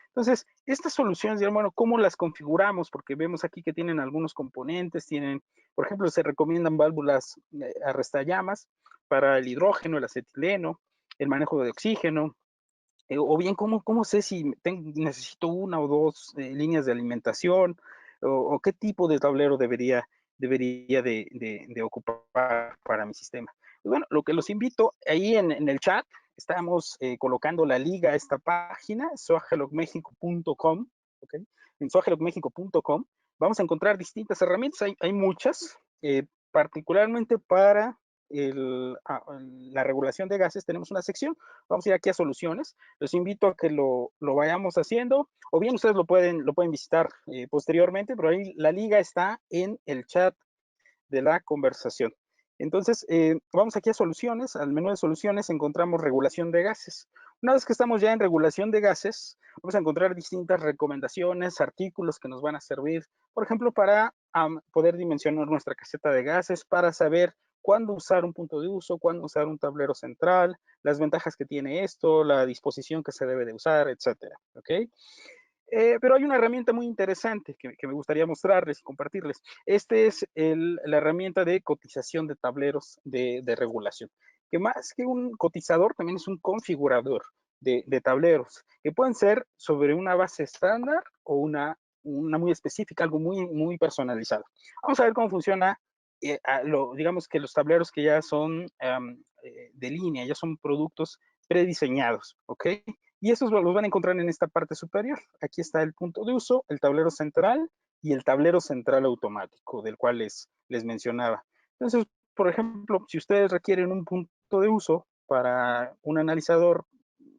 Entonces, estas soluciones, bueno, ¿cómo las configuramos? Porque vemos aquí que tienen algunos componentes, por ejemplo, se recomiendan válvulas arrestallamas para el hidrógeno, el acetileno, el manejo de oxígeno, o bien, ¿cómo sé si necesito 1 o 2 líneas de alimentación, o qué tipo de tablero debería de ocupar para mi sistema? Pues bueno, lo que los invito, ahí en el chat estamos colocando la liga a esta página, soagelogmexico.com, ¿ok? En soagelogmexico.com vamos a encontrar distintas herramientas, hay muchas, particularmente para la regulación de gases, tenemos una sección. Vamos a ir aquí a soluciones. Los invito a que lo vayamos haciendo, o bien ustedes lo pueden visitar posteriormente, pero ahí la liga está en el chat de la conversación. Entonces, vamos aquí a soluciones. Al menú de soluciones encontramos regulación de gases. Una vez que estamos ya en regulación de gases, vamos a encontrar distintas recomendaciones, artículos que nos van a servir, por ejemplo, para poder dimensionar nuestra caseta de gases, para saber cuándo usar un punto de uso, cuándo usar un tablero central, las ventajas que tiene esto, la disposición que se debe de usar, etcétera. ¿Ok? Pero hay una herramienta muy interesante que me gustaría mostrarles y compartirles. Esta es la herramienta de cotización de tableros de regulación, que más que un cotizador también es un configurador de tableros, que pueden ser sobre una base estándar o una muy específica, algo muy personalizado. Vamos a ver cómo funciona, digamos que los tableros que ya son de línea, ya son productos prediseñados, ¿ok? Y esos los van a encontrar en esta parte superior. Aquí está el punto de uso, el tablero central y el tablero central automático, del cual les mencionaba. Entonces, por ejemplo, si ustedes requieren un punto de uso para un analizador,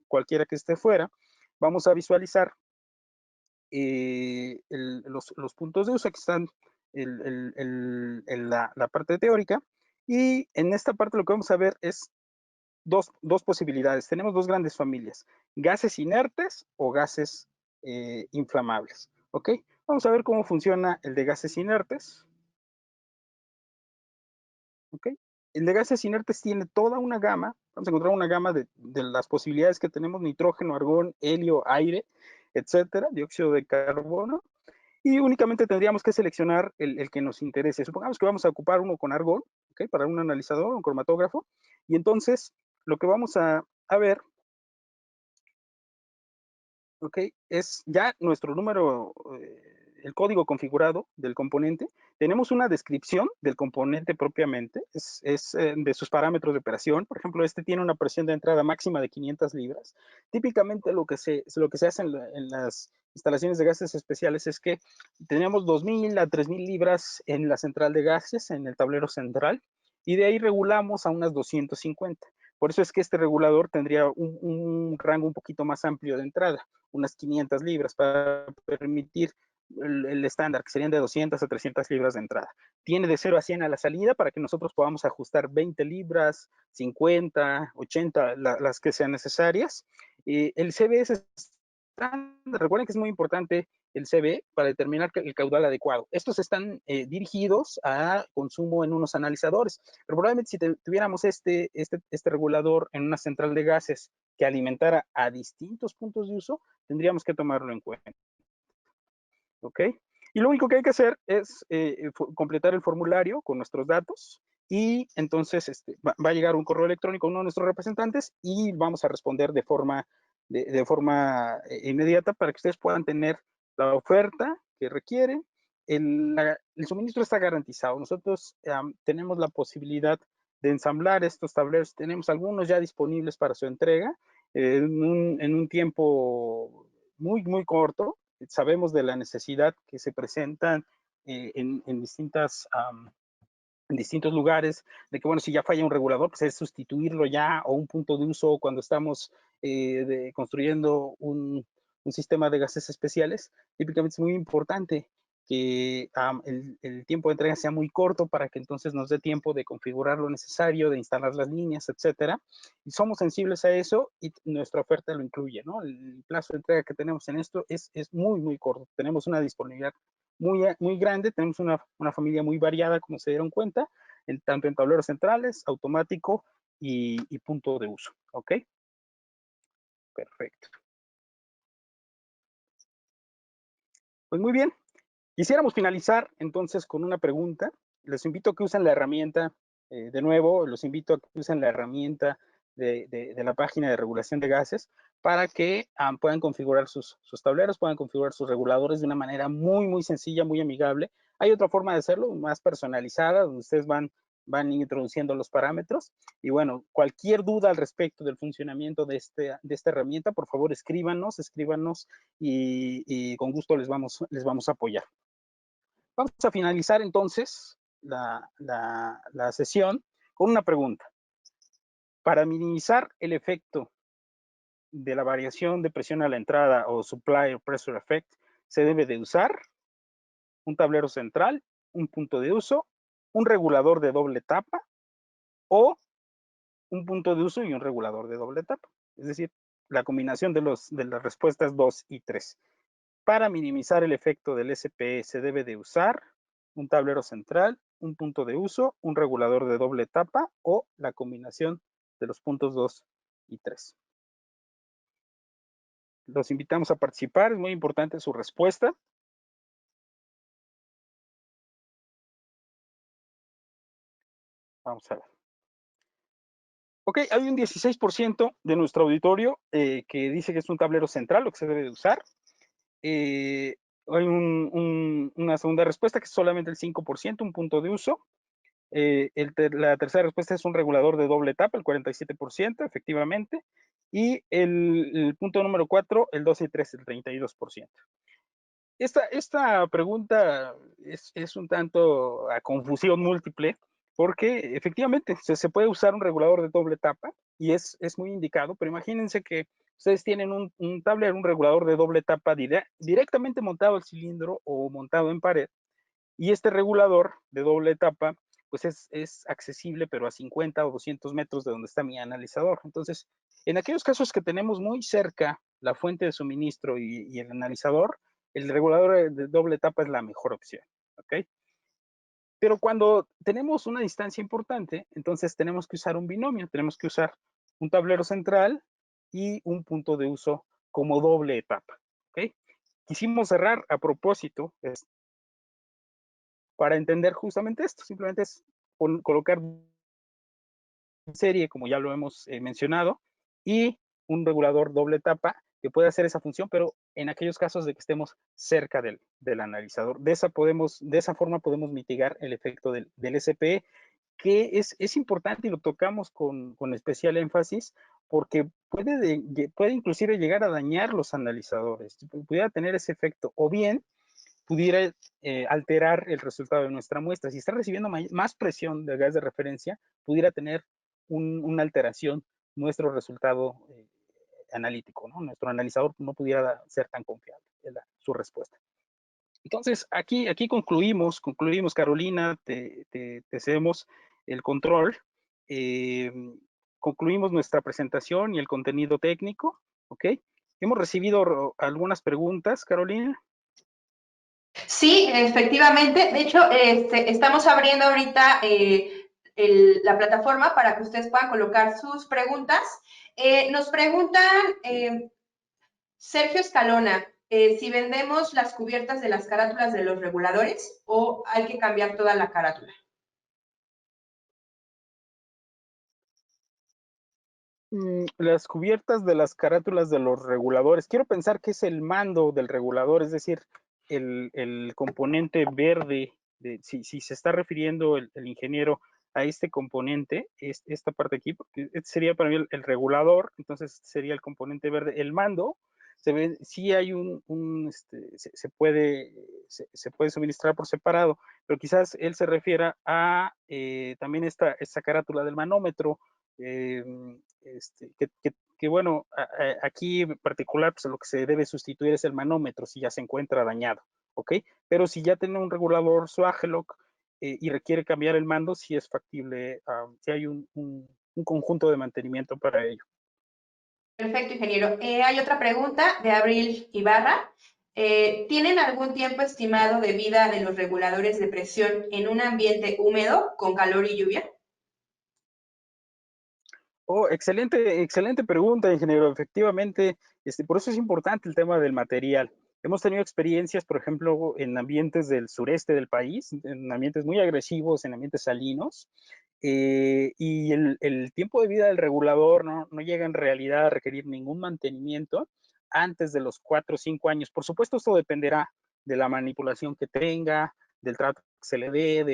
cualquiera que esté fuera, vamos a visualizar los puntos de uso. Aquí están la parte teórica, y en esta parte lo que vamos a ver es dos posibilidades. Tenemos dos grandes familias: gases inertes o gases inflamables. ¿Ok? Vamos a ver cómo funciona el de gases inertes. ¿Ok? El de gases inertes tiene toda una gama. Vamos a encontrar una gama de las posibilidades que tenemos: nitrógeno, argón, helio, aire, etcétera, dióxido de carbono. Y únicamente tendríamos que seleccionar el que nos interese. Supongamos que vamos a ocupar uno con argón, ¿okay? Para un analizador, un cromatógrafo. Y entonces lo que vamos a ver, ¿ok? Es ya nuestro número, el código configurado del componente. Tenemos una descripción del componente propiamente, es de sus parámetros de operación. Por ejemplo, este tiene una presión de entrada máxima de 500 libras. Típicamente lo que se hace en las instalaciones de gases especiales es que tenemos 2.000 a 3.000 libras en la central de gases, en el tablero central, y de ahí regulamos a unas 250. Por eso es que este regulador tendría un rango un poquito más amplio de entrada, unas 500 libras, para permitir el estándar, que serían de 200 a 300 libras de entrada. Tiene de 0 a 100 a la salida para que nosotros podamos ajustar 20 libras, 50, 80, las que sean necesarias. El CBS estándar, recuerden que es muy importante el CB para determinar el caudal adecuado. Estos están dirigidos a consumo en unos analizadores, pero probablemente si tuviéramos este regulador en una central de gases que alimentara a distintos puntos de uso, tendríamos que tomarlo en cuenta. ¿Ok? Y lo único que hay que hacer es completar el formulario con nuestros datos, y entonces va a llegar un correo electrónico a uno de nuestros representantes y vamos a responder de forma inmediata para que ustedes puedan tener la oferta que requieren. El suministro está garantizado. Nosotros tenemos la posibilidad de ensamblar estos tableros. Tenemos algunos ya disponibles para su entrega en un tiempo muy corto. Sabemos de la necesidad que se presentan en distintos lugares, de que, bueno, si ya falla un regulador, pues es sustituirlo ya, o un punto de uso cuando estamos construyendo un sistema de gases especiales. Típicamente es muy importante que el tiempo de entrega sea muy corto para que entonces nos dé tiempo de configurar lo necesario, de instalar las líneas, etcétera. Y somos sensibles a eso, y nuestra oferta lo incluye, ¿no? El plazo de entrega que tenemos en esto es muy corto. Tenemos una disponibilidad muy grande, tenemos una familia muy variada, como se dieron cuenta, tanto en tableros centrales, automático y punto de uso. ¿Ok? Perfecto. Pues muy bien. Quisiéramos finalizar entonces con una pregunta. Les invito a que usen la herramienta, de nuevo, los invito a que usen la herramienta de la página de regulación de gases para que puedan configurar sus tableros, puedan configurar sus reguladores de una manera muy sencilla, muy amigable. Hay otra forma de hacerlo, más personalizada, donde ustedes van introduciendo los parámetros. Y bueno, cualquier duda al respecto del funcionamiento de esta herramienta, por favor escríbanos y con gusto les vamos a apoyar. Vamos a finalizar entonces la sesión con una pregunta. Para minimizar el efecto de la variación de presión a la entrada o supplier pressure effect, se debe de usar un tablero central, un punto de uso, un regulador de doble tapa o un punto de uso y un regulador de doble tapa. Es decir, la combinación de las respuestas 2 y 3. Para minimizar el efecto del SPE se debe de usar un tablero central, un punto de uso, un regulador de doble tapa o la combinación de los puntos 2 y 3. Los invitamos a participar, es muy importante su respuesta. Vamos a ver. Ok, hay un 16% de nuestro auditorio que dice que es un tablero central lo que se debe de usar. Hay una segunda respuesta que es solamente el 5%, un punto de uso. La tercera respuesta es un regulador de doble tapa, el 47%, efectivamente. Y el punto número 4, el 2 y 3, el 32%. Esta pregunta es un tanto a confusión múltiple, porque efectivamente se puede usar un regulador de doble tapa y es muy indicado, pero imagínense que ustedes tienen un tablero, un regulador de doble tapa directamente montado al cilindro o montado en pared, y este regulador de doble etapa pues es accesible, pero a 50 o 200 metros de donde está mi analizador. Entonces, en aquellos casos que tenemos muy cerca la fuente de suministro y el analizador, el regulador de doble etapa es la mejor opción, ¿ok? Pero cuando tenemos una distancia importante, entonces tenemos que usar un binomio, tenemos que usar un tablero central y un punto de uso como doble etapa, ¿ok? Quisimos cerrar a propósito para entender justamente esto. Simplemente es colocar serie, como ya lo hemos mencionado, y un regulador doble etapa que puede hacer esa función, pero en aquellos casos de que estemos cerca del analizador. De esa forma podemos mitigar el efecto del SPE, que es importante y lo tocamos con especial énfasis, porque puede inclusive llegar a dañar los analizadores, pudiera tener ese efecto, o bien pudiera alterar el resultado de nuestra muestra. Si está recibiendo más presión de gas de referencia, pudiera tener una alteración nuestro resultado analítico, ¿no? Nuestro analizador no pudiera ser tan confiable en su respuesta. Entonces, aquí concluimos, Carolina, te cedemos el control. Concluimos nuestra presentación y el contenido técnico, ¿ok? Hemos recibido algunas preguntas, Carolina. Sí, efectivamente. De hecho, estamos abriendo ahorita la plataforma para que ustedes puedan colocar sus preguntas. Nos preguntan, Sergio Escalona, si vendemos las cubiertas de las carátulas de los reguladores o hay que cambiar toda la carátula. Las cubiertas de las carátulas de los reguladores. Quiero pensar que es el mando del regulador, es decir, el componente verde, si se está refiriendo el ingeniero a este componente, esta parte aquí, porque este sería para mí el regulador, entonces sería el componente verde. El mando, se ve, sí hay se puede suministrar por separado, pero quizás él se refiera a también esta carátula del manómetro, que bueno, aquí en particular pues lo que se debe sustituir es el manómetro si ya se encuentra dañado, ¿ok? Pero si ya tiene un regulador Swagelok y requiere cambiar el mando, sí es factible, si hay un conjunto de mantenimiento para ello. Perfecto, ingeniero. Hay otra pregunta de Abril Ibarra. ¿Tienen algún tiempo estimado de vida de los reguladores de presión en un ambiente húmedo con calor y lluvia? Oh, excelente pregunta, ingeniero. Efectivamente, por eso es importante el tema del material. Hemos tenido experiencias, por ejemplo, en ambientes del sureste del país, en ambientes muy agresivos, en ambientes salinos, y el tiempo de vida del regulador no llega en realidad a requerir ningún mantenimiento antes de los 4 o 5 años. Por supuesto, esto dependerá de la manipulación que tenga, del trato que se le dé,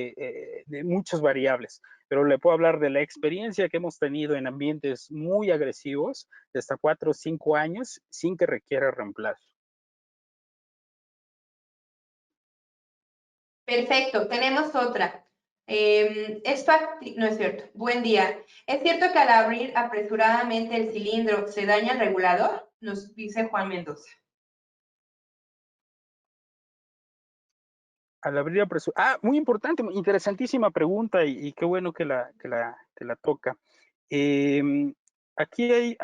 de muchas variables, pero le puedo hablar de la experiencia que hemos tenido en ambientes muy agresivos de hasta 4 o 5 años sin que requiera reemplazo. Perfecto, tenemos otra. No es cierto. Buen día. ¿Es cierto que al abrir apresuradamente el cilindro se daña el regulador? Nos dice Juan Mendoza. Al abrir muy importante, interesantísima pregunta y qué bueno que la toca. Aquí hay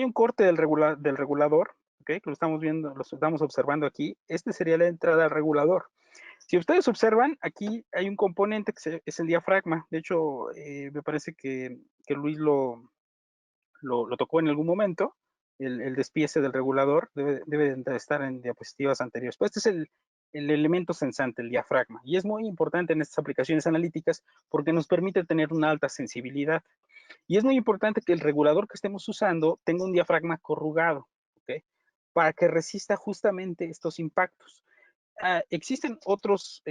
un corte del regulador, ¿okay? Que lo estamos viendo, lo estamos observando aquí. Este sería la entrada al regulador. Si ustedes observan, aquí hay un componente que es el diafragma. De hecho, me parece que Luis lo tocó en algún momento. El despiece del regulador debe de estar en diapositivas anteriores. Pues este es el elemento sensante, el diafragma. Y es muy importante en estas aplicaciones analíticas porque nos permite tener una alta sensibilidad. Y es muy importante que el regulador que estemos usando tenga un diafragma corrugado, ¿okay? Para que resista justamente estos impactos. Existen otros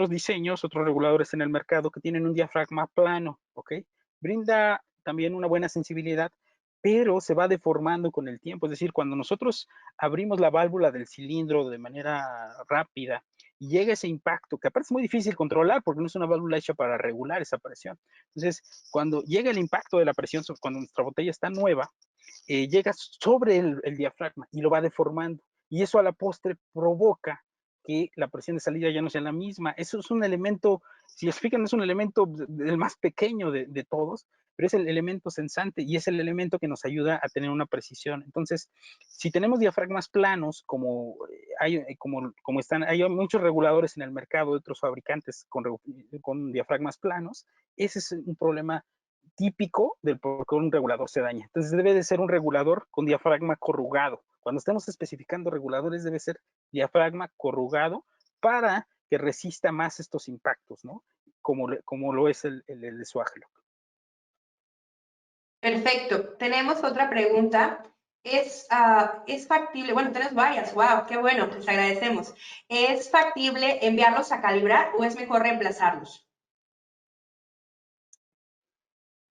diseños, otros reguladores en el mercado que tienen un diafragma plano, ¿ok? Brinda también una buena sensibilidad, pero se va deformando con el tiempo. Es decir, cuando nosotros abrimos la válvula del cilindro de manera rápida y llega ese impacto, que aparte es muy difícil controlar porque no es una válvula hecha para regular esa presión. Entonces, cuando llega el impacto de la presión, cuando nuestra botella está nueva, llega sobre el diafragma y lo va deformando. Y eso a la postre provoca que la presión de salida ya no sea la misma. Eso es un elemento, si os fijan, es un elemento del más pequeño de todos, pero es el elemento sensante y es el elemento que nos ayuda a tener una precisión. Entonces, si tenemos diafragmas planos, como hay muchos reguladores en el mercado de otros fabricantes con diafragmas planos, ese es un problema típico del por qué un regulador se daña. Entonces debe de ser un regulador con diafragma corrugado. Cuando estemos especificando reguladores debe ser diafragma corrugado para que resista más estos impactos, ¿no? Como lo es el de Swagelok. Perfecto. Tenemos otra pregunta. ¿Es factible? Bueno, tenemos varias. ¡Wow! ¡Qué bueno! Les agradecemos. ¿Es factible enviarlos a calibrar o es mejor reemplazarlos?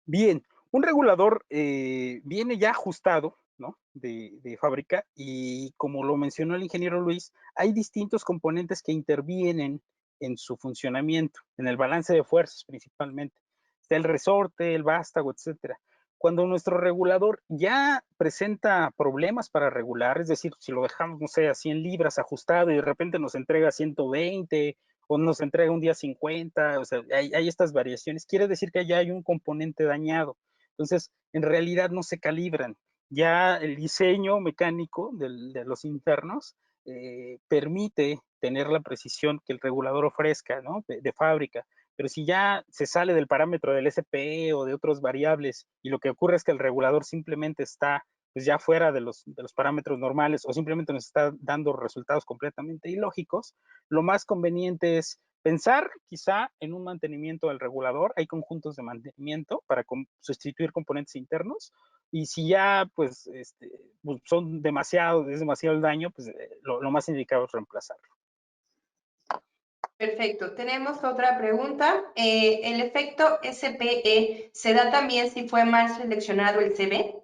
Bien, un regulador viene ya ajustado, ¿no? De fábrica y como lo mencionó el ingeniero Luis, hay distintos componentes que intervienen en su funcionamiento, en el balance de fuerzas principalmente. Está el resorte, el vástago, etcétera. Cuando nuestro regulador ya presenta problemas para regular, es decir, si lo dejamos, no sé, a 100 libras ajustado y de repente nos entrega 120 o nos entrega un día 50, o sea, hay estas variaciones, quiere decir que ya hay un componente dañado. Entonces, en realidad no se calibran. Ya el diseño mecánico de los internos permite tener la precisión que el regulador ofrezca, ¿no? De fábrica. Pero si ya se sale del parámetro del SPE o de otras variables y lo que ocurre es que el regulador simplemente está pues ya fuera de los parámetros normales o simplemente nos está dando resultados completamente ilógicos, lo más conveniente es pensar quizá en un mantenimiento del regulador. Hay conjuntos de mantenimiento para sustituir componentes internos y si ya pues, pues es demasiado el daño, pues lo más indicado es reemplazarlo. Perfecto. Tenemos otra pregunta. ¿El efecto SPE se da también si fue mal seleccionado el CB?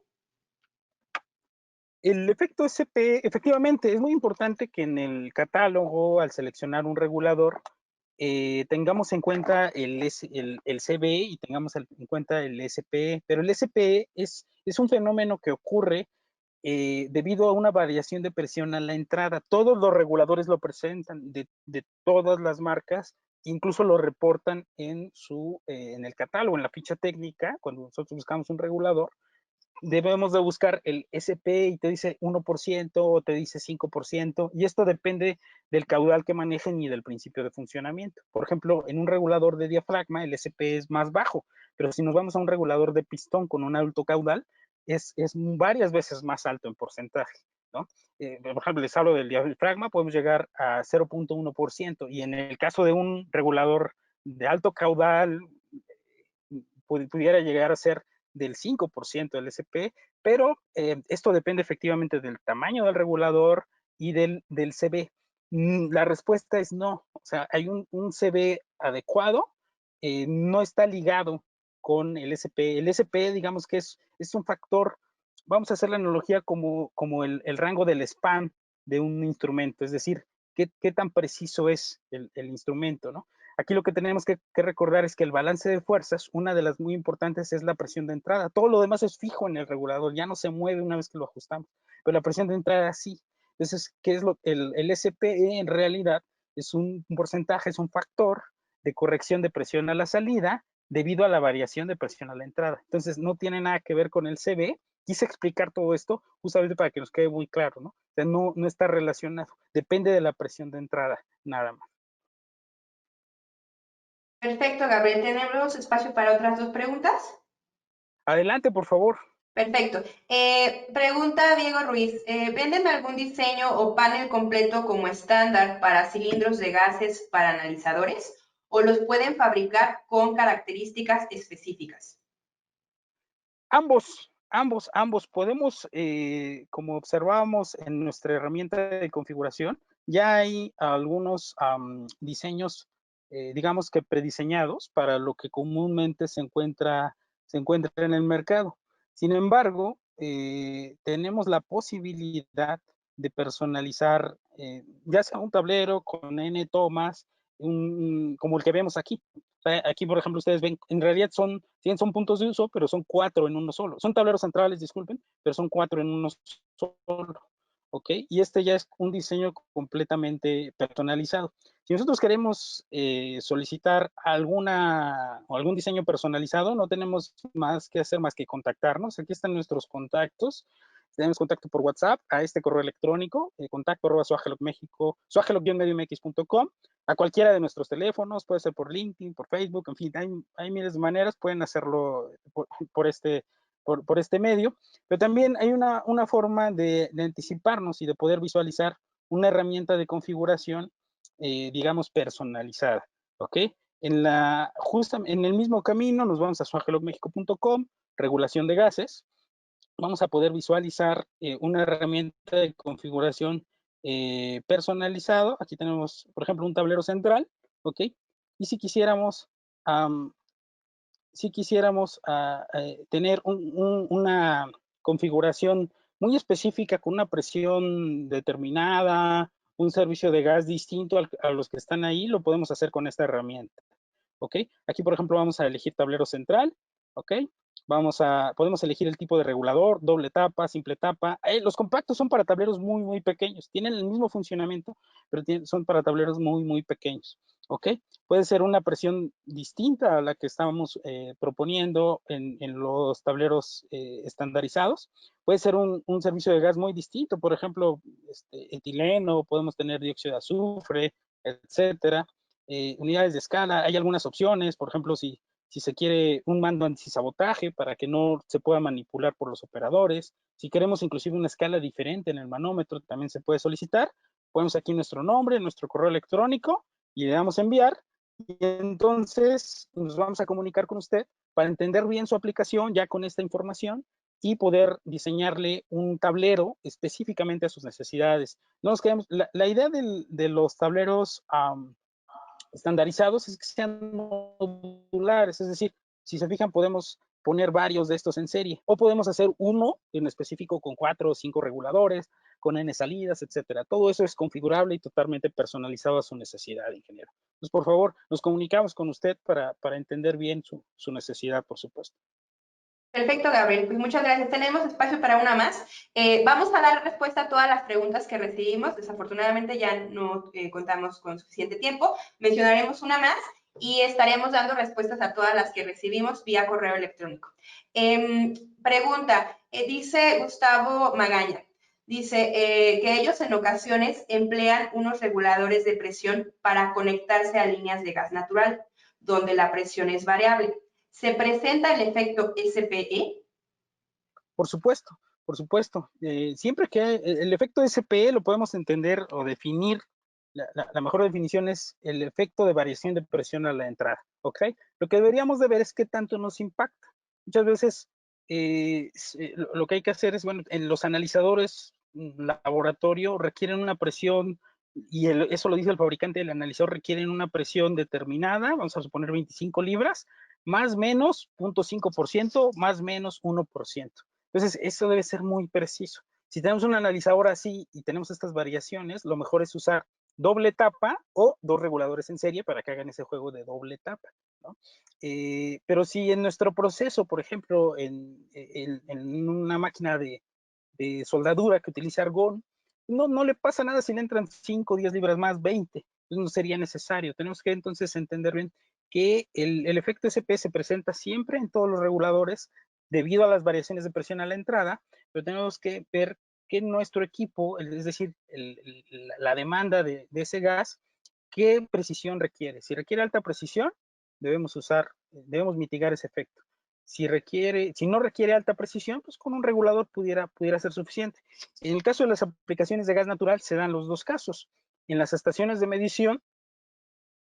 El efecto SPE, efectivamente, es muy importante que en el catálogo, al seleccionar un regulador, tengamos en cuenta el CB y tengamos en cuenta el SPE, pero el SPE es un fenómeno que ocurre debido a una variación de presión a la entrada. Todos los reguladores lo presentan, de todas las marcas, incluso lo reportan en el catálogo, en la ficha técnica, cuando nosotros buscamos un regulador, debemos de buscar el SP y te dice 1% o te dice 5%, y esto depende del caudal que manejen y del principio de funcionamiento. Por ejemplo, en un regulador de diafragma el SP es más bajo, pero si nos vamos a un regulador de pistón con un alto caudal, es varias veces más alto en porcentaje, ¿no? Por ejemplo, les hablo del diafragma, podemos llegar a 0.1%, y en el caso de un regulador de alto caudal, pudiera llegar a ser del 5% del SP, pero esto depende efectivamente del tamaño del regulador y del CB. La respuesta es no, o sea, hay un CB adecuado, no está ligado con el SP. El SP, digamos que es un factor, vamos a hacer la analogía como el rango del span de un instrumento, es decir, qué tan preciso es el instrumento, ¿no? Aquí lo que tenemos que recordar es que el balance de fuerzas, una de las muy importantes es la presión de entrada. Todo lo demás es fijo en el regulador, ya no se mueve una vez que lo ajustamos, pero la presión de entrada sí. Entonces, ¿qué es el SPE en realidad? Es un porcentaje, es un factor de corrección de presión a la salida debido a la variación de presión a la entrada. Entonces, no tiene nada que ver con el CB. Quise explicar todo esto justamente para que nos quede muy claro, ¿no? O sea, no está relacionado, depende de la presión de entrada, nada más. Perfecto, Gabriel. ¿Tenemos espacio para otras 2 preguntas? Adelante, por favor. Perfecto. Pregunta Diego Ruiz, ¿venden algún diseño o panel completo como estándar para cilindros de gases para analizadores o los pueden fabricar con características específicas? Ambos podemos, como observábamos en nuestra herramienta de configuración, ya hay algunos diseños, digamos que prediseñados para lo que comúnmente se encuentra en el mercado. Sin embargo, tenemos la posibilidad de personalizar, ya sea un tablero con N tomas, como el que vemos aquí. Aquí, por ejemplo, ustedes ven, en realidad son puntos de uso, pero son 4 en uno solo. Son tableros centrales, disculpen, pero son 4 en uno solo. ¿Ok? Y este ya es un diseño completamente personalizado. Si nosotros queremos solicitar algún diseño personalizado, no tenemos más que hacer más que contactarnos. Aquí están nuestros contactos. Tenemos contacto por WhatsApp a este correo electrónico, contacto@suagelog-medioMX.com, a cualquiera de nuestros teléfonos, puede ser por LinkedIn, por Facebook, en fin, hay miles de maneras, pueden hacerlo por este medio, pero también hay una forma de anticiparnos y de poder visualizar una herramienta de configuración, digamos, personalizada, ¿ok? En el mismo camino nos vamos a suagelogmexico.com, regulación de gases, vamos a poder visualizar una herramienta de configuración personalizado. Aquí tenemos, por ejemplo, un tablero central, ¿ok? Y si quisiéramos tener una configuración muy específica con una presión determinada, un servicio de gas distinto a los que están ahí, lo podemos hacer con esta herramienta, ¿ok? Aquí, por ejemplo, vamos a elegir tablero central, ¿ok? Podemos elegir el tipo de regulador, doble tapa, simple tapa. Los compactos son para tableros muy, muy pequeños. Tienen el mismo funcionamiento, pero son para tableros muy, muy pequeños, ¿ok? Puede ser una presión distinta a la que estábamos proponiendo en los tableros estandarizados. Puede ser un servicio de gas muy distinto, por ejemplo, etileno, podemos tener dióxido de azufre, etcétera. Unidades de escala, hay algunas opciones, por ejemplo, si se quiere un mando antisabotaje para que no se pueda manipular por los operadores, si queremos inclusive una escala diferente en el manómetro, también se puede solicitar. Ponemos aquí nuestro nombre, nuestro correo electrónico y le damos enviar, y entonces nos vamos a comunicar con usted para entender bien su aplicación ya con esta información y poder diseñarle un tablero específicamente a sus necesidades. No nos quedamos, la idea de los tableros estandarizados es que sean modulares, es decir, si se fijan podemos poner varios de estos en serie o podemos hacer uno en específico con 4 o 5 reguladores, con N salidas, etcétera. Todo eso es configurable y totalmente personalizado a su necesidad, ingeniero. Entonces, por favor, nos comunicamos con usted para entender bien su necesidad, por supuesto. Perfecto, Gabriel. Pues muchas gracias. Tenemos espacio para una más. Vamos a dar respuesta a todas las preguntas que recibimos. Desafortunadamente ya no contamos con suficiente tiempo. Mencionaremos una más y estaremos dando respuestas a todas las que recibimos vía correo electrónico. Pregunta, dice Gustavo Magaña. Dice que ellos en ocasiones emplean unos reguladores de presión para conectarse a líneas de gas natural, donde la presión es variable. ¿Se presenta el efecto SPE? Por supuesto, por supuesto. Siempre que el efecto SPE lo podemos entender o definir, la mejor definición es el efecto de variación de presión a la entrada, ¿ok? Lo que deberíamos de ver es qué tanto nos impacta. Muchas veces lo que hay que hacer es, bueno, en los analizadores laboratorio requieren una presión, y eso lo dice el fabricante del analizador, requieren una presión determinada, vamos a suponer 25 libras, más menos 0.5%, más menos 1%. Entonces, eso debe ser muy preciso. Si tenemos un analizador así y tenemos estas variaciones, lo mejor es usar doble tapa o 2 reguladores en serie para que hagan ese juego de doble tapa, ¿no? Pero si en nuestro proceso, por ejemplo, en una máquina de soldadura que utiliza argón, no le pasa nada si le entran 5 o 10 libras más, 20, no sería necesario. Tenemos que entonces entender bien que el efecto SP se presenta siempre en todos los reguladores debido a las variaciones de presión a la entrada, pero tenemos que ver que nuestro equipo, es decir, la demanda de ese gas, qué precisión requiere. Si requiere alta precisión, debemos mitigar ese efecto. Si no requiere alta precisión, pues con un regulador pudiera ser suficiente. En el caso de las aplicaciones de gas natural se dan los dos casos. En las estaciones de medición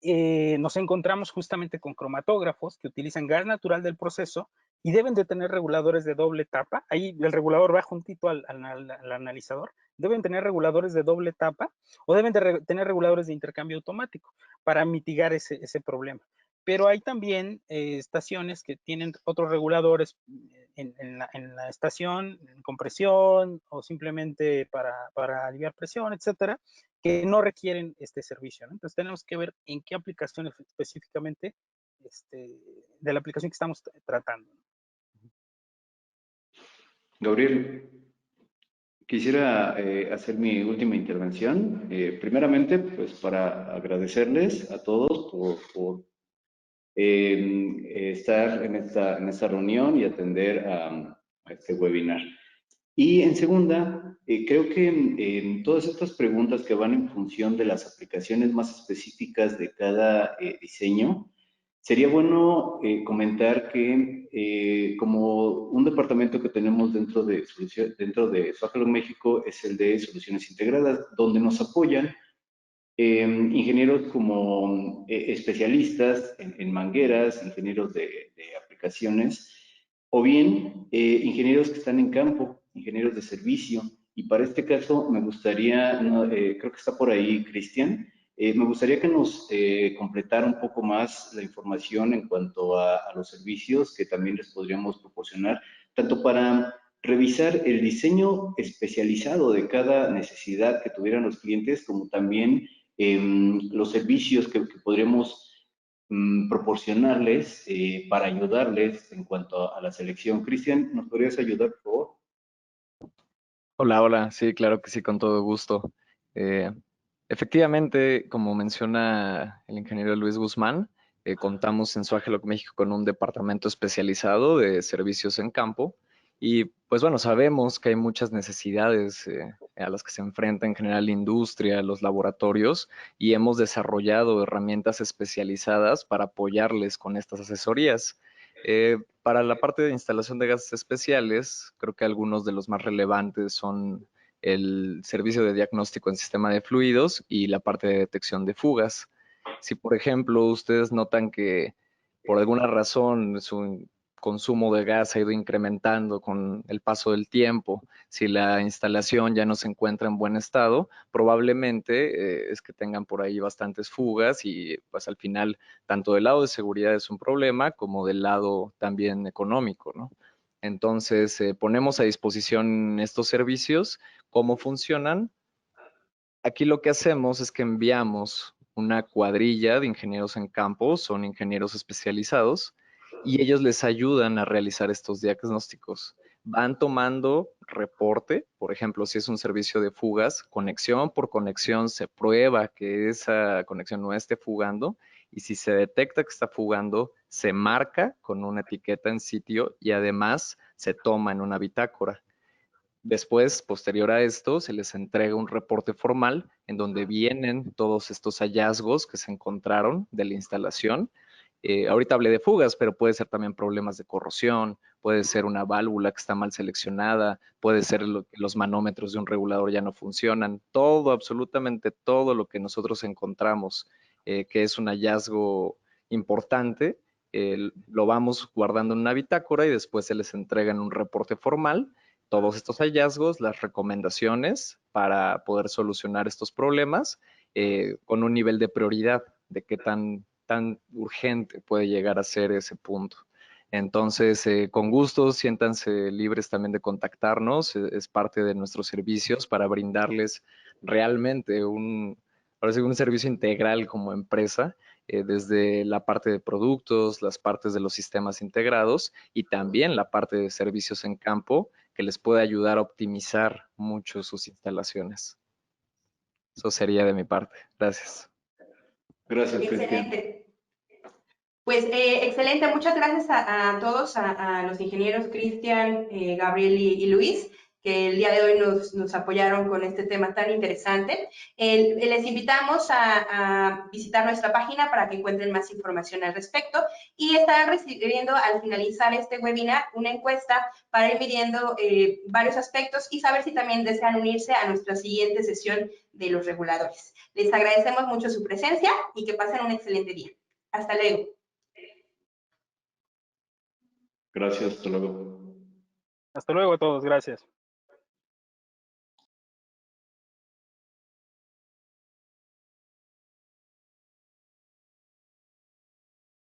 nos encontramos justamente con cromatógrafos que utilizan gas natural del proceso y deben de tener reguladores de doble tapa. Ahí el regulador va juntito al analizador. Deben tener reguladores de doble tapa o deben de tener reguladores de intercambio automático para mitigar ese problema. Pero hay también estaciones que tienen otros reguladores en la estación, en compresión o simplemente para aliviar presión, etcétera, que no requieren este servicio, ¿no? Entonces tenemos que ver en qué aplicación específicamente de la aplicación que estamos tratando. Gabriel, quisiera hacer mi última intervención. Primeramente, pues para agradecerles a todos por estar en esta reunión y atender a este webinar. Y en segunda, creo que en todas estas preguntas que van en función de las aplicaciones más específicas de cada diseño, sería bueno comentar que como un departamento que tenemos dentro de Software México es el de Soluciones Integradas, donde nos apoyan ingenieros como especialistas en mangueras, ingenieros de aplicaciones, o bien ingenieros que están en campo, ingenieros de servicio. Y para este caso me gustaría, creo que está por ahí Cristian, me gustaría que nos completara un poco más la información en cuanto a los servicios que también les podríamos proporcionar, tanto para revisar el diseño especializado de cada necesidad que tuvieran los clientes, como también los servicios que podremos proporcionarles para ayudarles en cuanto a la selección. Cristian, ¿nos podrías ayudar, por favor? Hola, hola, sí, claro que sí, con todo gusto. Eh, Efectivamente, como menciona el ingeniero Luis Guzmán, contamos en Suageloc México con un departamento especializado de servicios en campo y pues bueno, sabemos que hay muchas necesidades a las que se enfrenta en general la industria, los laboratorios y hemos desarrollado herramientas especializadas para apoyarles con estas asesorías. Para la parte de instalación de gases especiales, creo que algunos de los más relevantes son el servicio de diagnóstico en sistema de fluidos y la parte de detección de fugas. Si, por ejemplo, ustedes notan que por alguna razón su consumo de gas ha ido incrementando con el paso del tiempo, si la instalación ya no se encuentra en buen estado, probablemente es que tengan por ahí bastantes fugas y pues al final tanto del lado de seguridad es un problema como del lado también económico, ¿no? Entonces ponemos a disposición estos servicios, cómo funcionan. Aquí lo que hacemos es que enviamos una cuadrilla de ingenieros en campo, son ingenieros especializados, y ellos les ayudan a realizar estos diagnósticos. Van tomando reporte, por ejemplo, si es un servicio de fugas, conexión por conexión se prueba que esa conexión no esté fugando y si se detecta que está fugando, se marca con una etiqueta en sitio y además se toma en una bitácora. Después, posterior a esto, se les entrega un reporte formal en donde vienen todos estos hallazgos que se encontraron de la instalación. Ahorita hablé de fugas, pero puede ser también problemas de corrosión, puede ser una válvula que está mal seleccionada, puede ser que los manómetros de un regulador ya no funcionan. Todo, absolutamente todo lo que nosotros encontramos que es un hallazgo importante, lo vamos guardando en una bitácora y después se les entrega en un reporte formal todos estos hallazgos, las recomendaciones para poder solucionar estos problemas con un nivel de prioridad de qué tan urgente puede llegar a ser ese punto. Entonces, con gusto, siéntanse libres también de contactarnos, es parte de nuestros servicios para brindarles realmente ahora sí, un servicio integral como empresa, desde la parte de productos, las partes de los sistemas integrados y también la parte de servicios en campo que les puede ayudar a optimizar mucho sus instalaciones. Eso sería de mi parte. Gracias. Gracias, Cristian. Excelente. Pues excelente, muchas gracias a todos, a los ingenieros Cristian, Gabriel y Luis, que el día de hoy nos apoyaron con este tema tan interesante. Les invitamos a visitar nuestra página para que encuentren más información al respecto y estarán recibiendo al finalizar este webinar una encuesta para ir midiendo varios aspectos y saber si también desean unirse a nuestra siguiente sesión de los reguladores. Les agradecemos mucho su presencia y que pasen un excelente día. Hasta luego. Gracias, hasta luego. Hasta luego a todos, gracias.